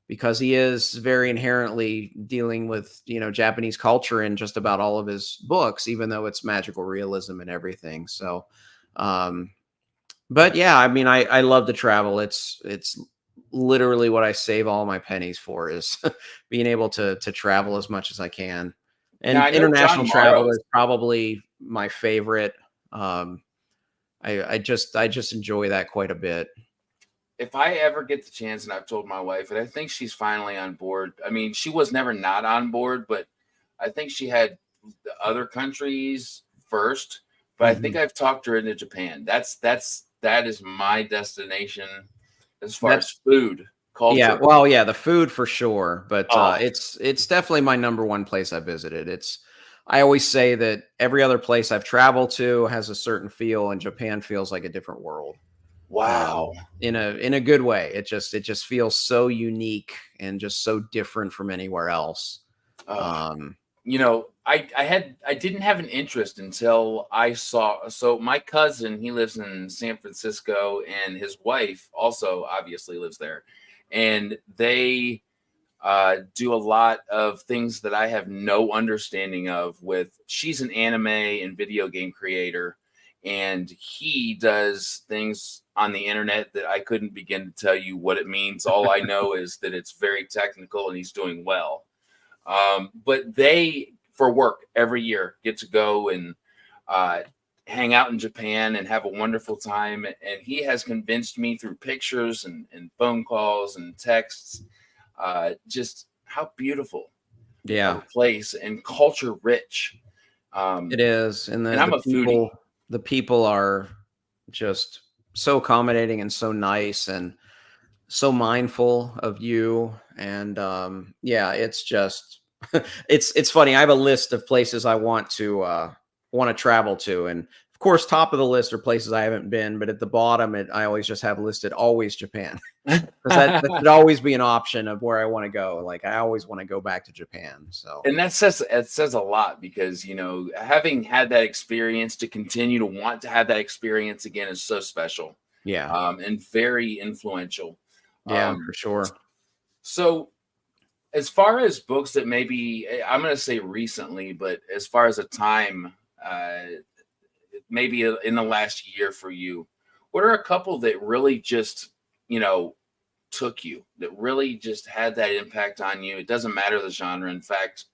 because he is very inherently dealing with Japanese culture in just about all of his books, even though it's magical realism and everything. So but yeah, I mean, I love to travel. It's literally what I save all my pennies for, is being able to travel as much as I can. Now And I know international John travel Morrow's. is probably my favorite. Um, I just enjoy that quite a bit. If I ever get the chance, and I've told my wife, and I think she's finally on board. I mean, she was never not on board, but I think she had the other countries first. But I think Mhm. I've talked her into Japan. That is my destination as far That's as food, Yeah, culture. well, yeah, the food for sure, but Oh, it's definitely my number one place I visited. I always say that every other place I've traveled to has a certain feel, and Japan feels like a different world. wow. In a good way. It just feels so unique and just so different from anywhere else. Oh, Um, I didn't have an interest until I saw. So my cousin, he lives in San Francisco, and his wife also obviously lives there, and they do a lot of things that I have no understanding of. She's an anime and video game creator, and he does things on the internet that I couldn't begin to tell you what it means. All I know is that it's very technical, and he's doing well. But they, for work, every year get to go and uh, hang out in Japan and have a wonderful time. And he has convinced me through pictures and phone calls and texts, just how beautiful of a yeah, place and culture rich. it Um, is. And and the I'm the a foodie. people are just so accommodating and so nice and so mindful of you. And yeah, it's just It's funny. I have a list of places I want to travel to, and of course, top of the list are places I haven't been. But at the bottom, I always just have listed always Japan, because that could always be an option of where I want to go. Like I always want to go back to Japan. So, And it says a lot, because having had that experience, to continue to want to have that experience again is so special. yeah, And very influential. yeah, Um, for sure. so as far as books that maybe, I'm going to say recently, but as far as a time, maybe in the last year for you, what are a couple that really just, took you, that really just had that impact on you? It doesn't matter the genre. In fact,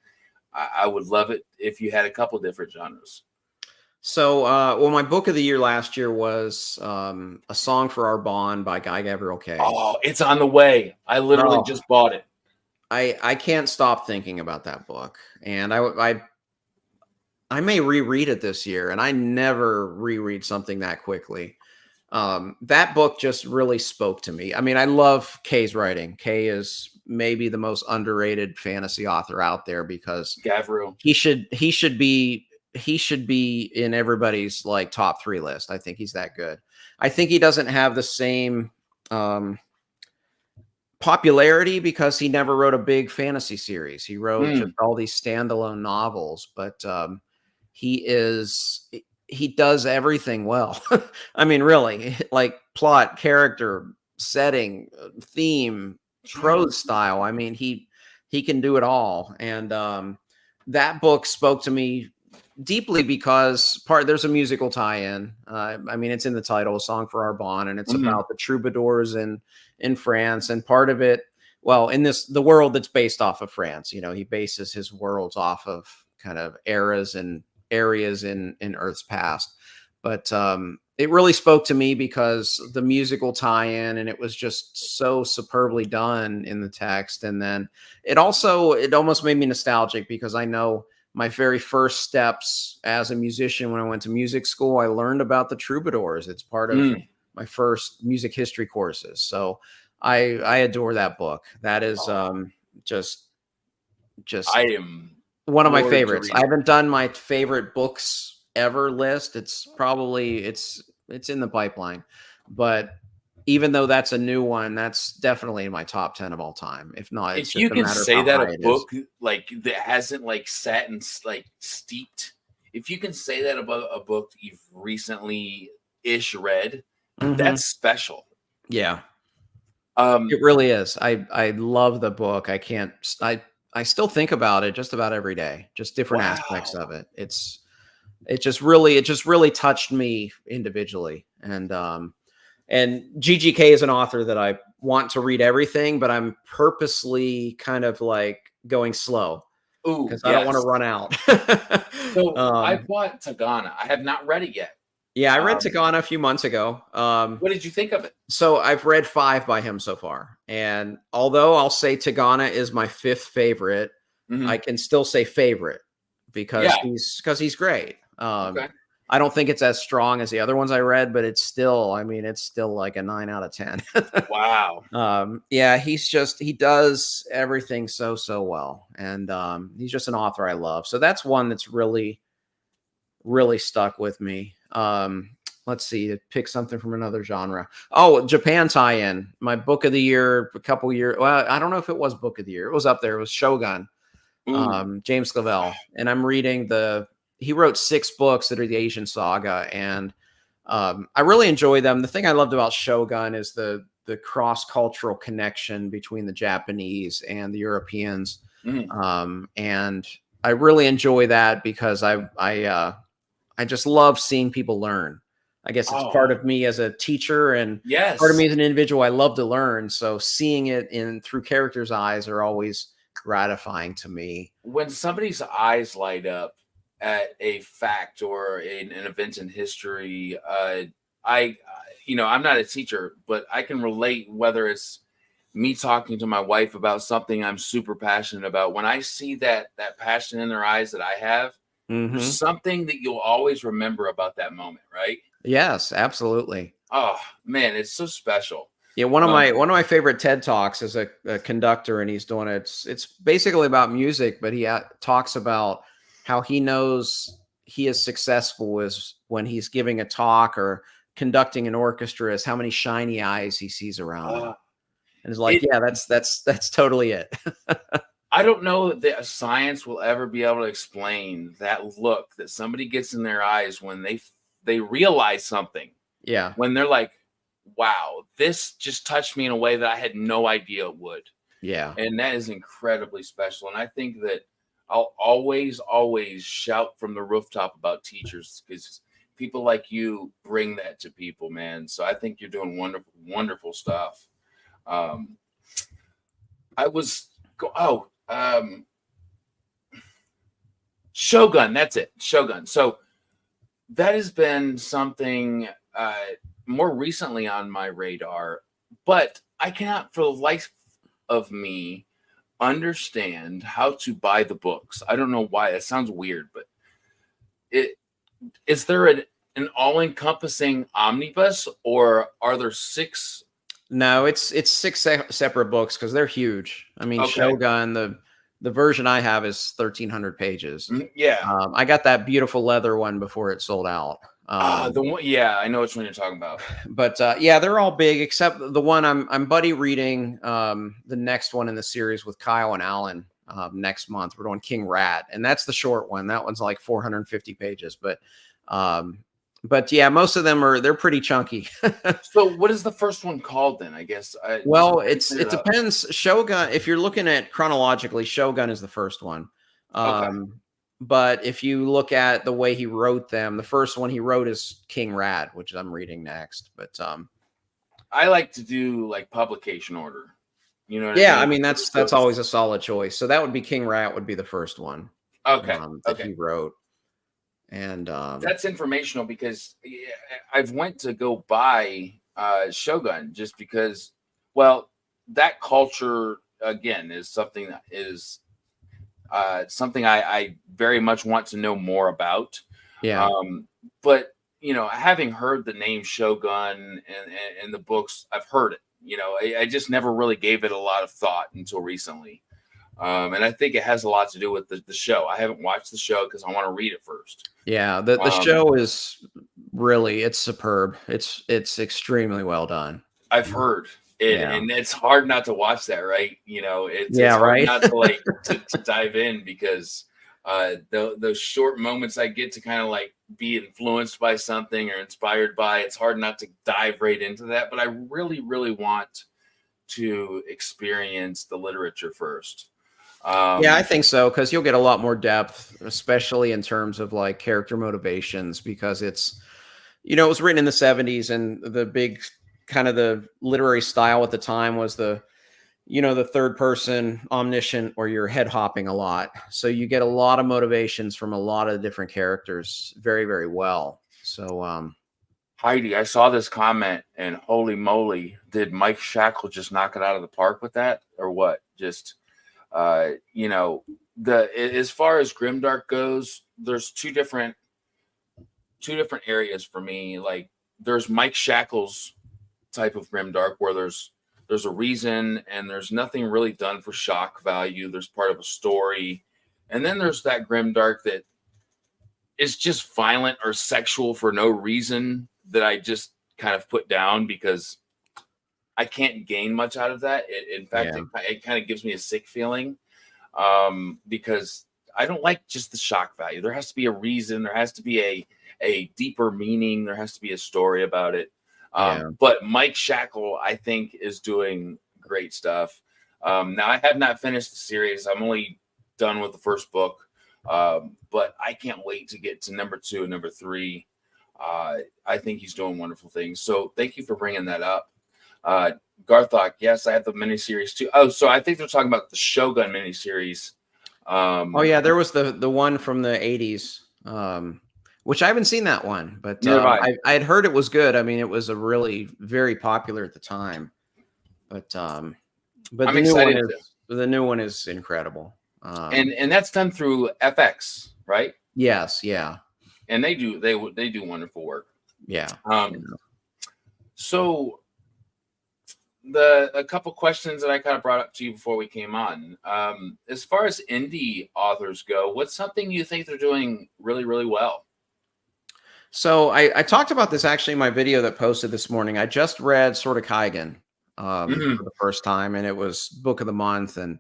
I would love it if you had a couple different genres. So, well, my book of the year last year was A Song for Our Bond by Guy Gavriel Kay. Oh, it's on the way. I literally just bought it. I can't stop thinking about that book, and I may reread it this year, and I never reread something that quickly. That book just really spoke to me. I mean, I love Kay's writing. Kay is maybe the most underrated fantasy author out there, because Gavriel. he should be in everybody's like top 3 list. I think he's that good. I think he doesn't have the same popularity because he never wrote a big fantasy series. He wrote just all these standalone novels, but he does everything well. I mean, really, like plot, character, setting, theme, prose style. I mean, he can do it all. And that book spoke to me deeply because there's a musical tie-in. I mean, it's in the title, A Song for Our Bond, and it's about the troubadours in France. And part of it, well, in the world that's based off of France, he bases his worlds off of kind of eras and areas in Earth's past. But it really spoke to me because the musical tie-in, and it was just so superbly done in the text. And then it almost made me nostalgic, because I know my very first steps as a musician, when I went to music school, I learned about the troubadours. It's part of my first music history courses. So I adore that book. That is just I am one of my favorites. I haven't done my favorite books ever list. It's probably it's in the pipeline, but even though that's a new one, that's definitely in my top 10 of all time. If not, it's if you just a can matter say of how that high a it book is. like that hasn't like sat and like steeped, if you can say that about a book that you've recently read, that's special. Yeah. It really is. I love the book. I still think about it just about every day, just different aspects of it. It just really touched me individually. And GGK is an author that I want to read everything, but I'm purposely kind of like going slow because I don't want to run out. So I bought Tagana. I have not read it yet. Yeah, I read Tagana a few months ago. What did you think of it? So I've read 5 by him so far. And although I'll say Tagana is my 5th favorite, I can still say favorite because he's great. I don't think it's as strong as the other ones I read, but it's still like a 9 out of 10. Wow. Yeah, he does everything so well. And he's just an author I love. So that's one that's really, really stuck with me. Let's see, to pick something from another genre. Oh, Japan tie-in. My book of the year, a couple years. Well, I don't know if it was book of the year. It was up there. It was Shogun, James Clavell. And I'm reading he wrote 6 books that are the Asian saga. And I really enjoy them. The thing I loved about Shogun is the cross-cultural connection between the Japanese and the Europeans. And I really enjoy that because I just love seeing people learn. I guess it's part of me as a teacher and part of me as an individual. I love to learn. So seeing it through characters' eyes are always gratifying to me. When somebody's eyes light up at a fact or an event in history, I'm not a teacher, but I can relate, whether it's me talking to my wife about something I'm super passionate about. When I see that passion in their eyes that I have, there's something that you'll always remember about that moment, right? Yes, absolutely. Oh man, it's so special. Yeah, one of my favorite TED Talks is a conductor, and he's doing it. It's basically about music, but he talks about how he knows he is successful is when he's giving a talk or conducting an orchestra, is how many shiny eyes he sees around him. Uh, And it's like, it yeah, that's totally it. I don't know that science will ever be able to explain that look that somebody gets in their eyes when they realize something, Yeah, when they're like, wow, this just touched me in a way that I had no idea it would. yeah, And that is incredibly special. And I think that I'll always shout from the rooftop about teachers, because people like you bring that to people, man. So I think you're doing wonderful stuff. Um, I was, Shogun. That's it. Shogun. So that has been something more recently on my radar, but I cannot for the life of me understand how to buy the books. I don't know why. It sounds weird, but it is there an all-encompassing omnibus, or are there 6? no, it's six separate books because they're huge. I mean, Okay. Shogun, the version I have is 1,300 pages. Yeah. I got that beautiful leather one before it sold out. The one, yeah, I know which one you're talking about. But yeah, they're all big except the one I'm buddy reading the next one in the series with Kyle and Alan next month. We're doing King Rat, and that's the short one. That one's like 450 pages, but yeah, most of them they're pretty chunky. So what is the first one called then? I guess Well, it depends. Shogun, if you're looking at chronologically, Shogun is the first one. Okay. But if you look at the way he wrote them, the first one he wrote is King Rat, which I'm reading next. But I like to do like publication order. You know what yeah, I I mean? mean that's always a solid choice. So that would be King Rat would be the first one Okay. that he wrote. And That's informational, because I've went to go buy Shogun just because, well, that culture again is something that is something I very much want to know more about. yeah. But having heard the name Shogun and the books, I've heard it. I just never really gave it a lot of thought until recently. And I think it has a lot to do with the show. I haven't watched the show because I want to read it first. Yeah, the show is really, it's superb. It's extremely well done. I've heard it, Yeah. and it's hard not to watch that, right? It's Yeah, hard right. not to like to dive in, because those short moments I get to kind of like be influenced by something or inspired by, it's hard not to dive right into that. But I really, really want to experience the literature first. Yeah, I think so, because you'll get a lot more depth, especially in terms of like character motivations, because it's, it was written in the 70s, and the big kind of the literary style at the time was the third person omniscient, or you're head hopping a lot. So you get a lot of motivations from a lot of different characters very, very well. So, Heidi, I saw this comment, and holy moly, did Mike Shackle just knock it out of the park with that, or what? Just as far as grimdark goes, there's two different areas for me. Like, there's Mike Shackle's type of grimdark, where there's a reason and there's nothing really done for shock value. There's part of a story, and then there's that grimdark that is just violent or sexual for no reason, that I just kind of put down because I can't gain much out of that. In fact, it kind of gives me a sick feeling, because I don't like just the shock value. There has to be a reason. There has to be a deeper meaning. There has to be a story about it. But Mike Shackle, I think, is doing great stuff. Now, I have not finished the series. I'm only done with the first book, but I can't wait to get to number 2 and number 3. I think he's doing wonderful things. So thank you for bringing that up. Garthok, yes, I have the miniseries too. Oh, so I think they're talking about the Shogun miniseries. oh yeah, there was the one from the 80s, which I haven't seen that one, but I had heard it was good. I mean, it was a really very popular at the time, but I'm the excited. The new one is incredible. And that's done through FX, right? Yes, yeah, and they do wonderful work. yeah. So a couple questions that I kind of brought up to you before we came on. As far as indie authors go, what's something you think they're doing really, really well? So I talked about this actually in my video that posted this morning. I just read Sort of Kaigen for the first time, and it was book of the month and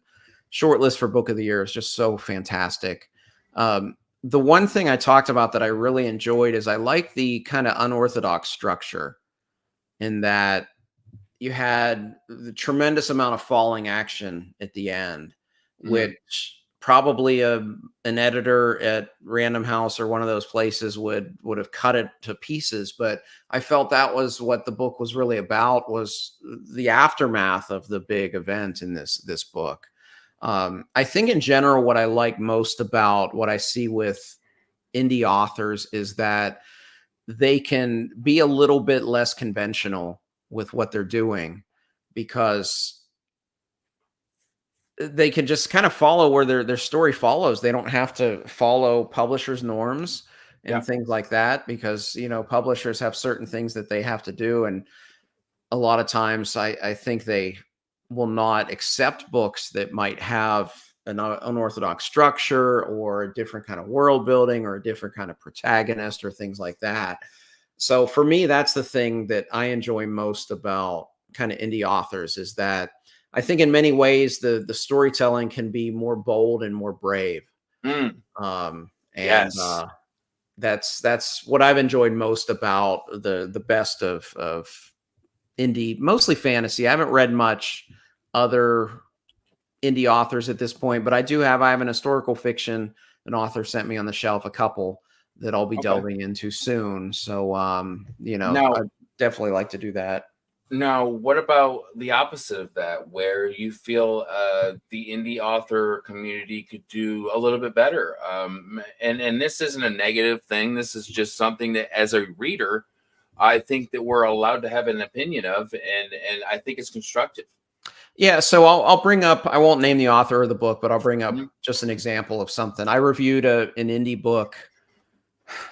shortlist for book of the year. It's just so fantastic. The one thing I talked about that I really enjoyed is I like the kind of unorthodox structure in that you had the tremendous amount of falling action at the end, which probably an editor at Random House or one of those places would have cut it to pieces. But I felt that was what the book was really about, was the aftermath of the big event in this book. I think in general, what I like most about what I see with indie authors is that they can be a little bit less conventional with what they're doing, because they can just kind of follow where their story follows. They don't have to follow publishers' norms and things like that, because, you know, publishers have certain things that they have to do. And a lot of times I think they will not accept books that might have an unorthodox structure or a different kind of world building or a different kind of protagonist or things like that. So for me, that's the thing that I enjoy most about kind of indie authors, is that I think in many ways the storytelling can be more bold and more brave. That's what I've enjoyed most about the best of indie, mostly fantasy. I haven't read much other indie authors at this point, but I have an historical fiction. An author sent me on the shelf a couple that I'll be delving into soon. So, you know, Now, I'd definitely like to do that. Now, what about the opposite of that, where you feel the indie author community could do a little bit better? And this isn't a negative thing. This is just something that, as a reader, I think that we're allowed to have an opinion of, and I think it's constructive. Yeah, so I'll bring up, I won't name the author of the book, but I'll bring up just an example of something. I reviewed an indie book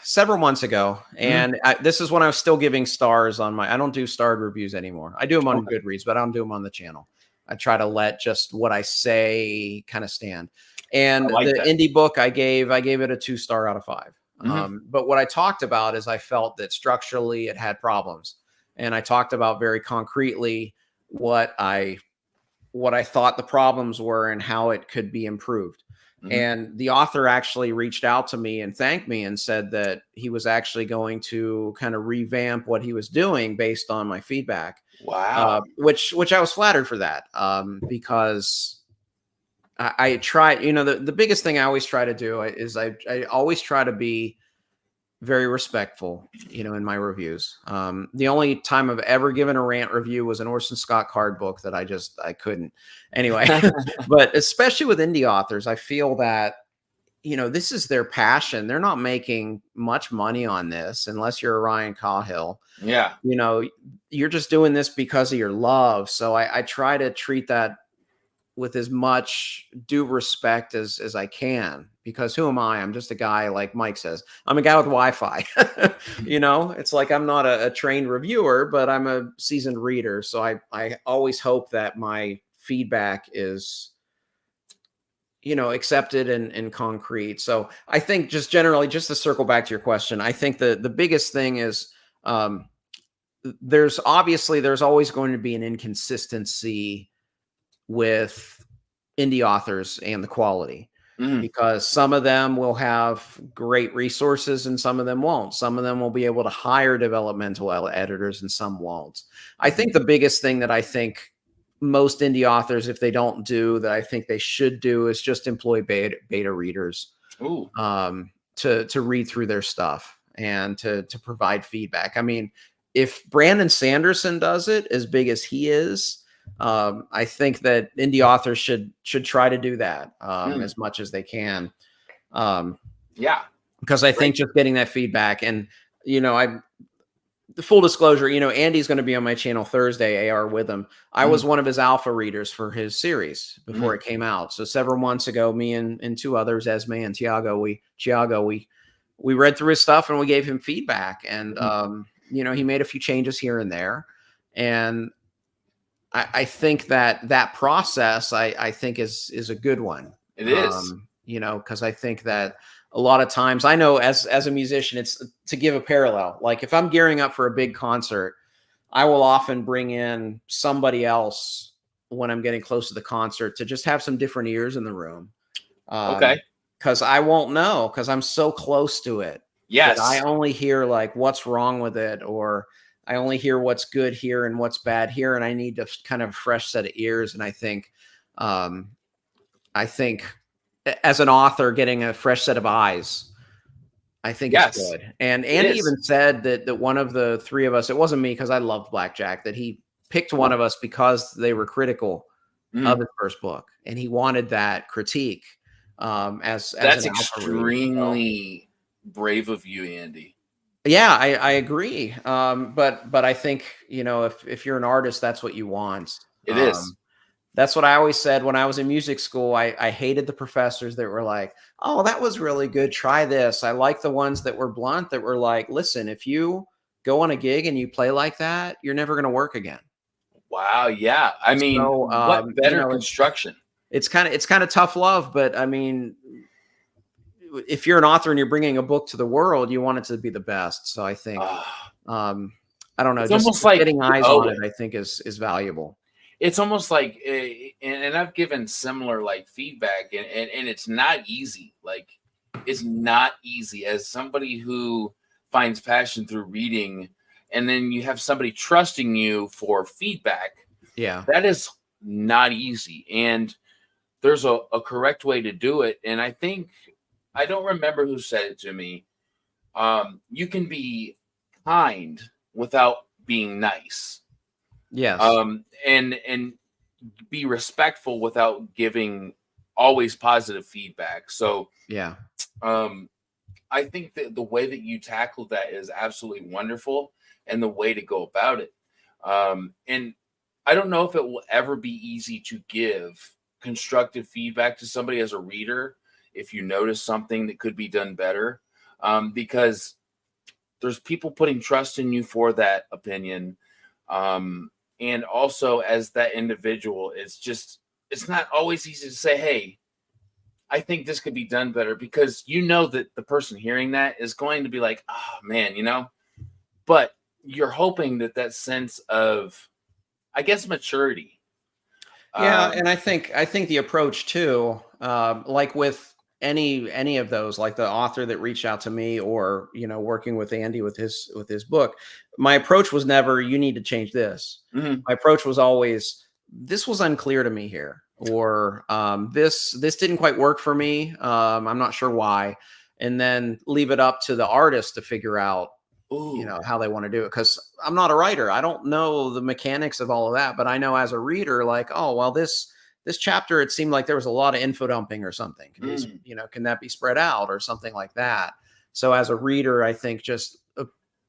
several months ago, and this is when I was still giving stars on I don't do starred reviews anymore. I do them on Goodreads, but I don't do them on the channel. I try to let just what I say kind of stand. And indie book, I gave it a 2-star out of 5. But what I talked about is I felt that structurally it had problems. And I talked about very concretely what I thought the problems were and how it could be improved. And the author actually reached out to me and thanked me and said that he was actually going to kind of revamp what he was doing based on my feedback. Wow. Which I was flattered for that, because I try, you know, the biggest thing I always try to do is I always try to be very respectful, you know, in my reviews. The only time I've ever given a rant review was an Orson Scott Card book that I couldn't. Anyway, but especially with indie authors, I feel that, you know, this is their passion. They're not making much money on this unless you're a Ryan Cahill. Yeah. You know, you're just doing this because of your love. So I try to treat that with as much due respect as I can, because who am I? I'm just a guy, like Mike says, I'm a guy with Wi-Fi. You know, it's like, I'm not a trained reviewer, but I'm a seasoned reader. So I always hope that my feedback is, you know, accepted and concrete. So I think just generally, just to circle back to your question, I think the biggest thing is, there's always going to be an inconsistency with indie authors and the quality, because some of them will have great resources and some of them won't. Some of them will be able to hire developmental editors and some won't. I think the biggest thing that I think most indie authors, if they don't do, that I think they should do, is just employ beta readers to read through their stuff and to provide feedback. I mean, if Brandon Sanderson does it as big as he is, I think that indie authors should try to do that as much as they can. Because I think just getting that feedback, and, you know, the full disclosure, you know, Andy's going to be on my channel Thursday, AR with him. I was one of his alpha readers for his series before it came out. So several months ago, me and 2 others, Esme and Tiago, we read through his stuff and we gave him feedback. And, you know, he made a few changes here and there. And I think that process I think is a good one. It is. You know, because I think that a lot of times, I know as a musician, it's to give a parallel. Like if I'm gearing up for a big concert, I will often bring in somebody else when I'm getting close to the concert to just have some different ears in the room. Okay. Because I won't know, because I'm so close to it. Yes. That I only hear like what's wrong with it, or I only hear what's good here and what's bad here, and I need to kind of fresh set of ears. And I think as an author, getting a fresh set of eyes, I think is Yes. good. And Andy even said that one of the three of us, it wasn't me because I loved Blackjack, that he picked one of us because they were critical of his first book, and he wanted that critique. As That's an extremely brave of you, Andy. Yeah, I agree. But I think, you know, if you're an artist, that's what you want. It is. That's what I always said when I was in music school. I hated the professors that were like, "Oh, that was really good. Try this." I like the ones that were blunt, that were like, "Listen, if you go on a gig and you play like that, you're never going to work again." Wow. Yeah. I mean, So, what better you know, construction? It's kind of tough love, but I mean, if you're an author and you're bringing a book to the world, you want it to be the best. So I think, I don't know, It's just almost like getting eyes on it, I think is valuable. It's almost like, and I've given similar like feedback, and it's not easy. Like, it's not easy as somebody who finds passion through reading, and then you have somebody trusting you for feedback. Yeah, that is not easy, and there's a correct way to do it. And I think, I don't remember who said it to me. You can be kind without being nice. yes, And be respectful without giving always positive feedback. So yeah, I think that the way that you tackle that is absolutely wonderful, and the way to go about it. And I don't know if it will ever be easy to give constructive feedback to somebody as a reader if you notice something that could be done better, because there's people putting trust in you for that opinion. And also, as that individual, it's not always easy to say, "Hey, I think this could be done better," because you know that the person hearing that is going to be like, "Oh man," you know, but you're hoping that sense of, I guess, maturity. yeah. And I think the approach too, like with any of those, like the author that reached out to me, or, you know, working with Andy with his book, my approach was never, "You need to change this." Mhm. My approach was always, "This was unclear to me here," or this didn't quite work for me. I'm not sure why. And then leave it up to the artist to figure out, you know, Ooh. how they want to do it. Because I'm not a writer. I don't know the mechanics of all of that. But I know as a reader, like, oh, well, this chapter, it seemed like there was a lot of info dumping or something. You know, can that be spread out or something like that? So as a reader, I think just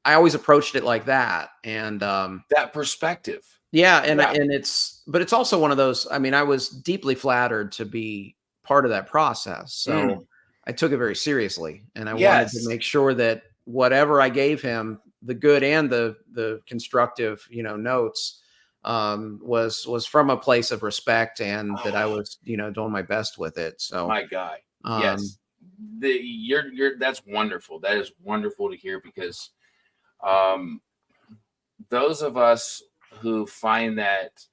I always approached it like that. And That perspective. yeah, and Yeah. but it's also one of those. I mean, I was deeply flattered to be part of that process, so I took it very seriously, and I wanted to Yes. make sure that whatever I gave him, the good and the constructive, you know, notes, was from a place of respect, and that I was, you know, doing my best with it. So, My guy. Yes. You're that's wonderful. That is wonderful to hear, because those of us who find that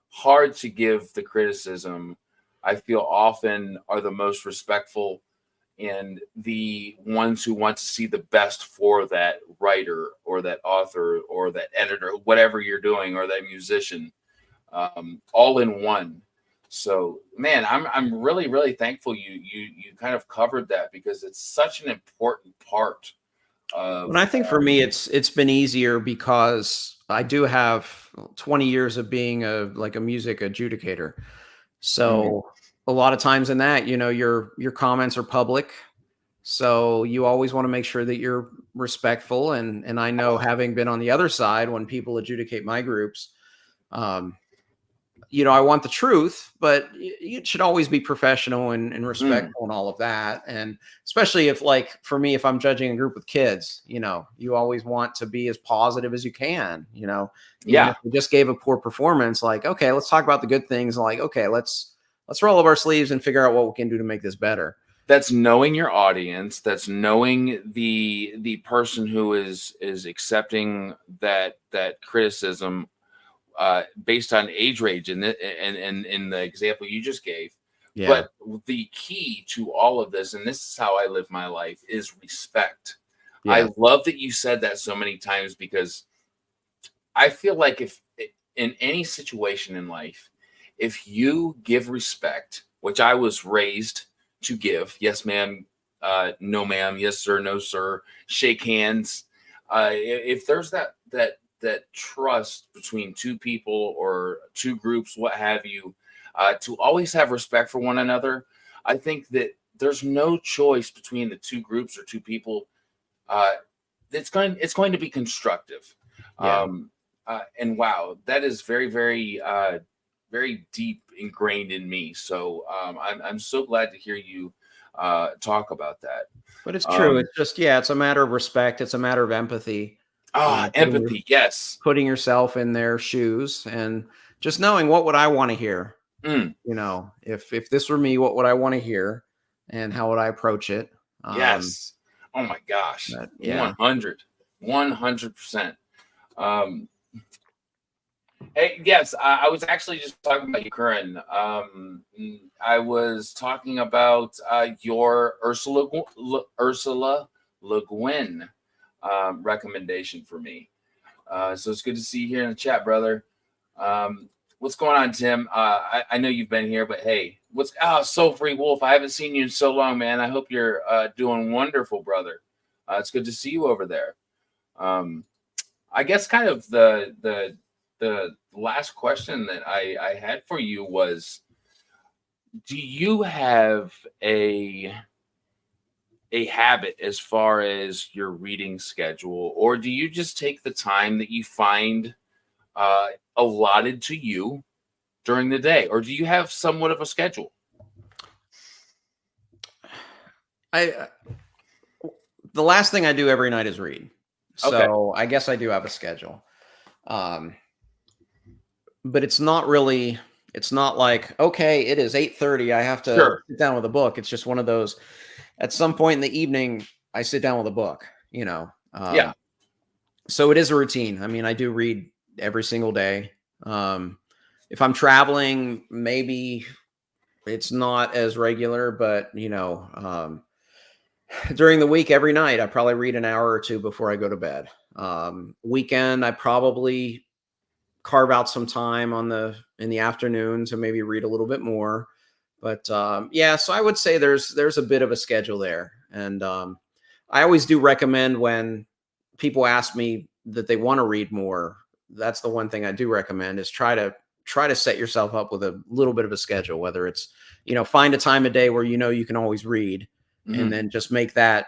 hard to give the criticism, I feel often are the most respectful, and the ones who want to see the best for that writer or that author or that editor, whatever you're doing, or that musician, all in one. So, man, I'm really, really thankful you kind of covered that, because it's such an important part of. and I think for me, it's been easier because I do have 20 years of being a music adjudicator. So a lot of times in that, you know, your comments are public. So you always want to make sure that you're respectful. And I know, having been on the other side when people adjudicate my groups, I want the truth, but you should always be professional and respectful and all of that. And especially if, like, for me, if I'm judging a group of kids, you always want to be as positive as you can, even Yeah. if you just gave a poor performance, like, okay, let's talk about the good things. Like, okay, let's roll up our sleeves and figure out what we can do to make this better. That's knowing your audience. That's knowing the person who is accepting that criticism based on age range and in the example you just gave. Yeah. But the key to all of this, and this is how I live my life, is respect. Yeah. I love that you said that so many times, because I feel like if in any situation in life, if you give respect, which I was raised to give, yes, ma'am, no, ma'am, yes, sir, no, sir, shake hands. If there's that trust between two people or two groups, what have you, to always have respect for one another, I think that there's no choice between the two groups or two people. It's going to be constructive. Yeah. And wow, that is very, very, very deep ingrained in me. So I'm so glad to hear you talk about that. But it's true. It's just, it's a matter of respect. It's a matter of empathy. Empathy. Yes. Putting yourself in their shoes and just knowing, what would I want to hear? If this were me, what would I want to hear, and how would I approach it? Yes. Oh my gosh. 100%. Hey, yes, I was actually just talking about you, Curran. I was talking about your Ursula Le Guin recommendation for me. So it's good to see you here in the chat, brother. What's going on, Tim? I know you've been here, but hey, Soul Free Wolf? I haven't seen you in so long, man. I hope you're doing wonderful, brother. It's good to see you over there. I guess kind of the last question that I had for you was, do you have a habit as far as your reading schedule, or do you just take the time that you find allotted to you during the day, or do you have somewhat of a schedule? The last thing I do every night is read. So I guess I do have a schedule. But it's not like, okay, it is 8:30. I have to sit down with a book. It's just one of those, at some point in the evening, I sit down with a book, So it is a routine. I mean, I do read every single day. If I'm traveling, maybe it's not as regular, but during the week, every night, I probably read an hour or two before I go to bed. Weekend, I probably carve out some time in the afternoon to maybe read a little bit more. But so I would say there's a bit of a schedule there. And I always do recommend, when people ask me that they want to read more, that's the one thing I do recommend, is try to set yourself up with a little bit of a schedule, whether it's, find a time of day where you can always read, and then just make that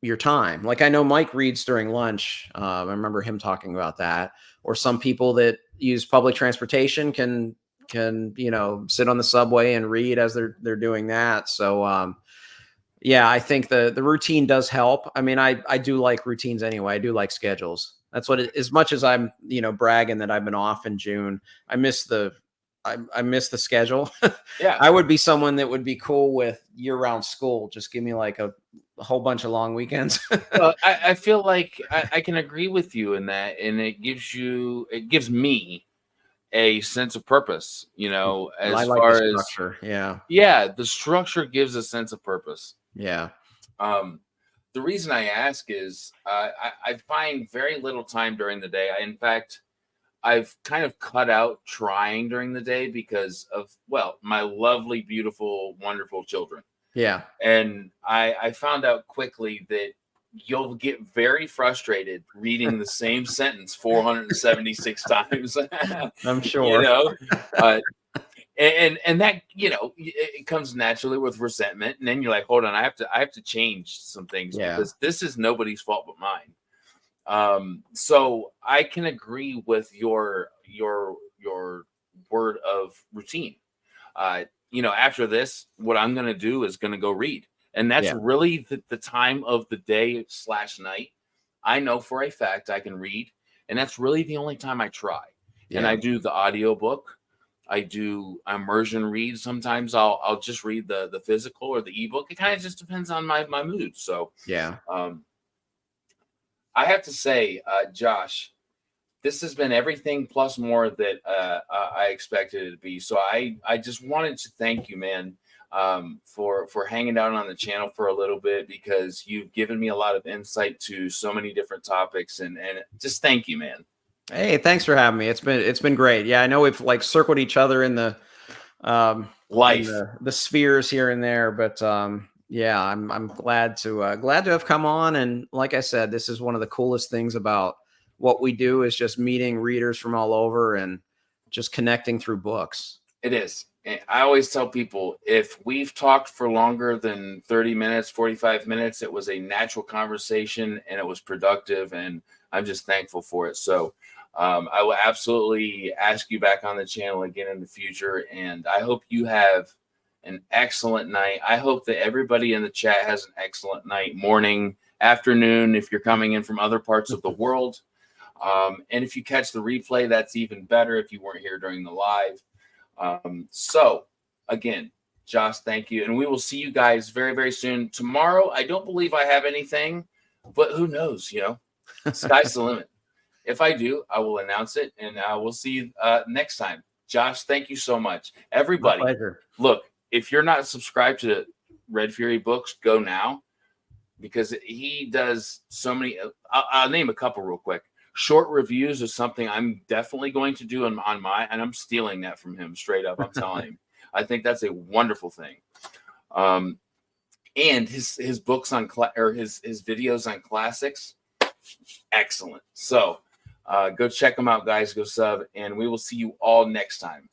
your time. Like, I know Mike reads during lunch. I remember him talking about that. Or some people that use public transportation can sit on the subway and read as they're doing that. So I think the routine does help. I mean, I do like routines anyway. I do like schedules. That's what as much as I'm bragging that I've been off in June, I miss the schedule. Yeah. I would be someone that would be cool with year-round school. Just give me like a whole bunch of long weekends. Well, I feel like I can agree with you in that, and it gives me a sense of purpose, as far as structure. The structure gives a sense of purpose. Yeah. The reason I ask is I find very little time during the day. In fact, I've kind of cut out trying during the day because of, my lovely, beautiful, wonderful children. Yeah. And I found out quickly that you'll get very frustrated reading the same sentence 476 times. I'm sure. And that, it comes naturally with resentment. And then you're like, hold on, I have to change some things because this is nobody's fault but mine. So I can agree with your word of routine. After this, what I'm going to do is going to go read. And that's Yeah. really the time of the day / night. I know for a fact I can read. And that's really the only time I try. And I Yeah. do the audiobook. I do immersion read. Sometimes I'll just read the physical or the ebook. It kind of just depends on my mood. So Yeah. I have to say, Josh, this has been everything plus more that I expected it to be. So I just wanted to thank you, man, for hanging out on the channel for a little bit, because you've given me a lot of insight to so many different topics, and just thank you, man. Hey, thanks for having me. It's been great. Yeah, I know we've like circled each other in the Life. the spheres here and there, but yeah, I'm glad to have come on. And like I said, this is one of the coolest things about what we do, is just meeting readers from all over and just connecting through books. It is. And I always tell people, if we've talked for longer than 30 minutes, 45 minutes, it was a natural conversation and it was productive, and I'm just thankful for it. So I will absolutely ask you back on the channel again in the future, and I hope you have an excellent night. I hope that everybody in the chat has an excellent night, morning, afternoon, if you're coming in from other parts of the world. And if you catch the replay, that's even better if you weren't here during the live. So again, Josh, thank you. And we will see you guys very, very soon. Tomorrow, I don't believe I have anything, but who knows, sky's the limit. If I do, I will announce it, and we'll see you next time. Josh, thank you so much. Everybody, look, if you're not subscribed to Red Fury Books, go now, because he does so many. I'll name a couple real quick. Short reviews is something I'm definitely going to do on my, and I'm stealing that from him straight up. I'm telling him. I think that's a wonderful thing. And his books on his videos on classics, excellent. So go check them out, guys. Go sub, and we will see you all next time.